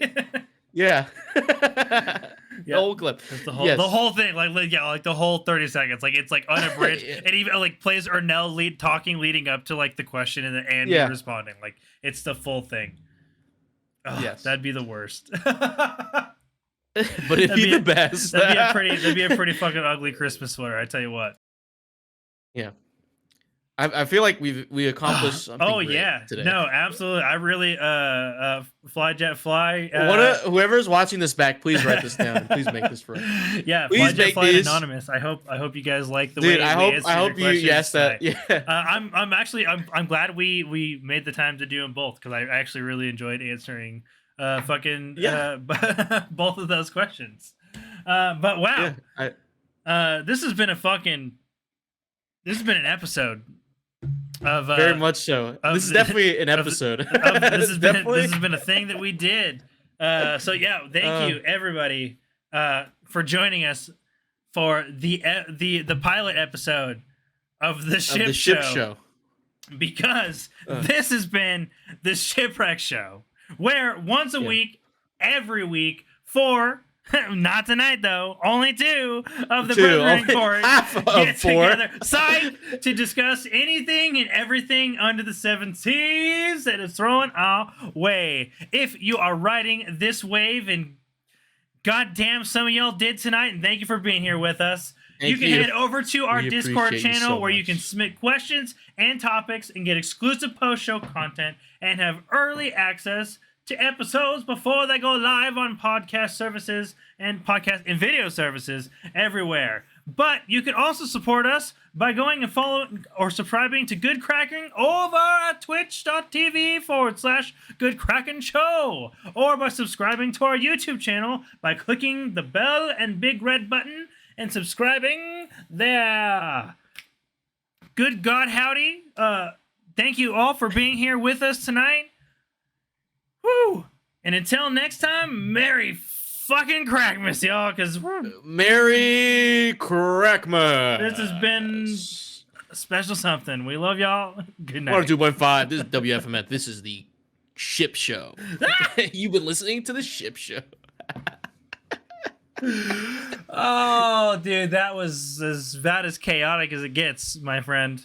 Yeah. The
Yeah.
whole clip.
It's the whole
Yes.
the whole thing, like the whole 30 seconds. Like it's like unabridged. It even like plays Ernell talking leading up to like the question and Andy
Yeah.
responding. Like it's the full thing. Ugh,
Yes.
that'd be the worst.
But it'd be the best.
That'd be a pretty fucking ugly Christmas sweater, I tell you what.
Yeah. I feel like we accomplished something.
Oh
great
yeah,
today.
no, absolutely. I really FlyJettFly.
Whoever's watching this back, please write this down and please make this for us.
Yeah,
Please make
FlyJettFly
these.
Anonymous. I hope you guys like the way
Dude,
we
I
answered
hope
your
you yes
questions
that.
tonight.
Yeah.
I'm glad we made the time to do them both because I actually really enjoyed answering both of those questions. But wow, this has been an episode of
very much so. This is definitely an episode.
This has been a thing that we did. So yeah, thank you everybody for joining us for the pilot episode of the ship show. Because this has been the Shipwreck show, where once a week, every week, for not tonight though, only two of the Brethren Court get together, side to discuss anything and everything under the seven seas that is thrown our way. If you are riding this wave, and goddamn, some of y'all did tonight, and thank you for being here with us. You can head over to our Discord channel where you can submit questions and topics and get exclusive post-show content and have early access to episodes before they go live on podcast services and podcast and video services everywhere. But you can also support us by going and following or subscribing to Good Kraken over at twitch.tv/Good Kraken Show, or by subscribing to our YouTube channel by clicking the bell and big red button and subscribing there. Good God howdy. Thank you all for being here with us tonight. Woo! And until next time, Merry fucking Krakmas, y'all, because
Merry Krakmas.
this has been a special something. We love y'all. Good night.
102.5. This is WFMF. This is the Ship Show. You've been listening to the Ship Show.
Oh, dude, that was as bad as chaotic as it gets, my friend.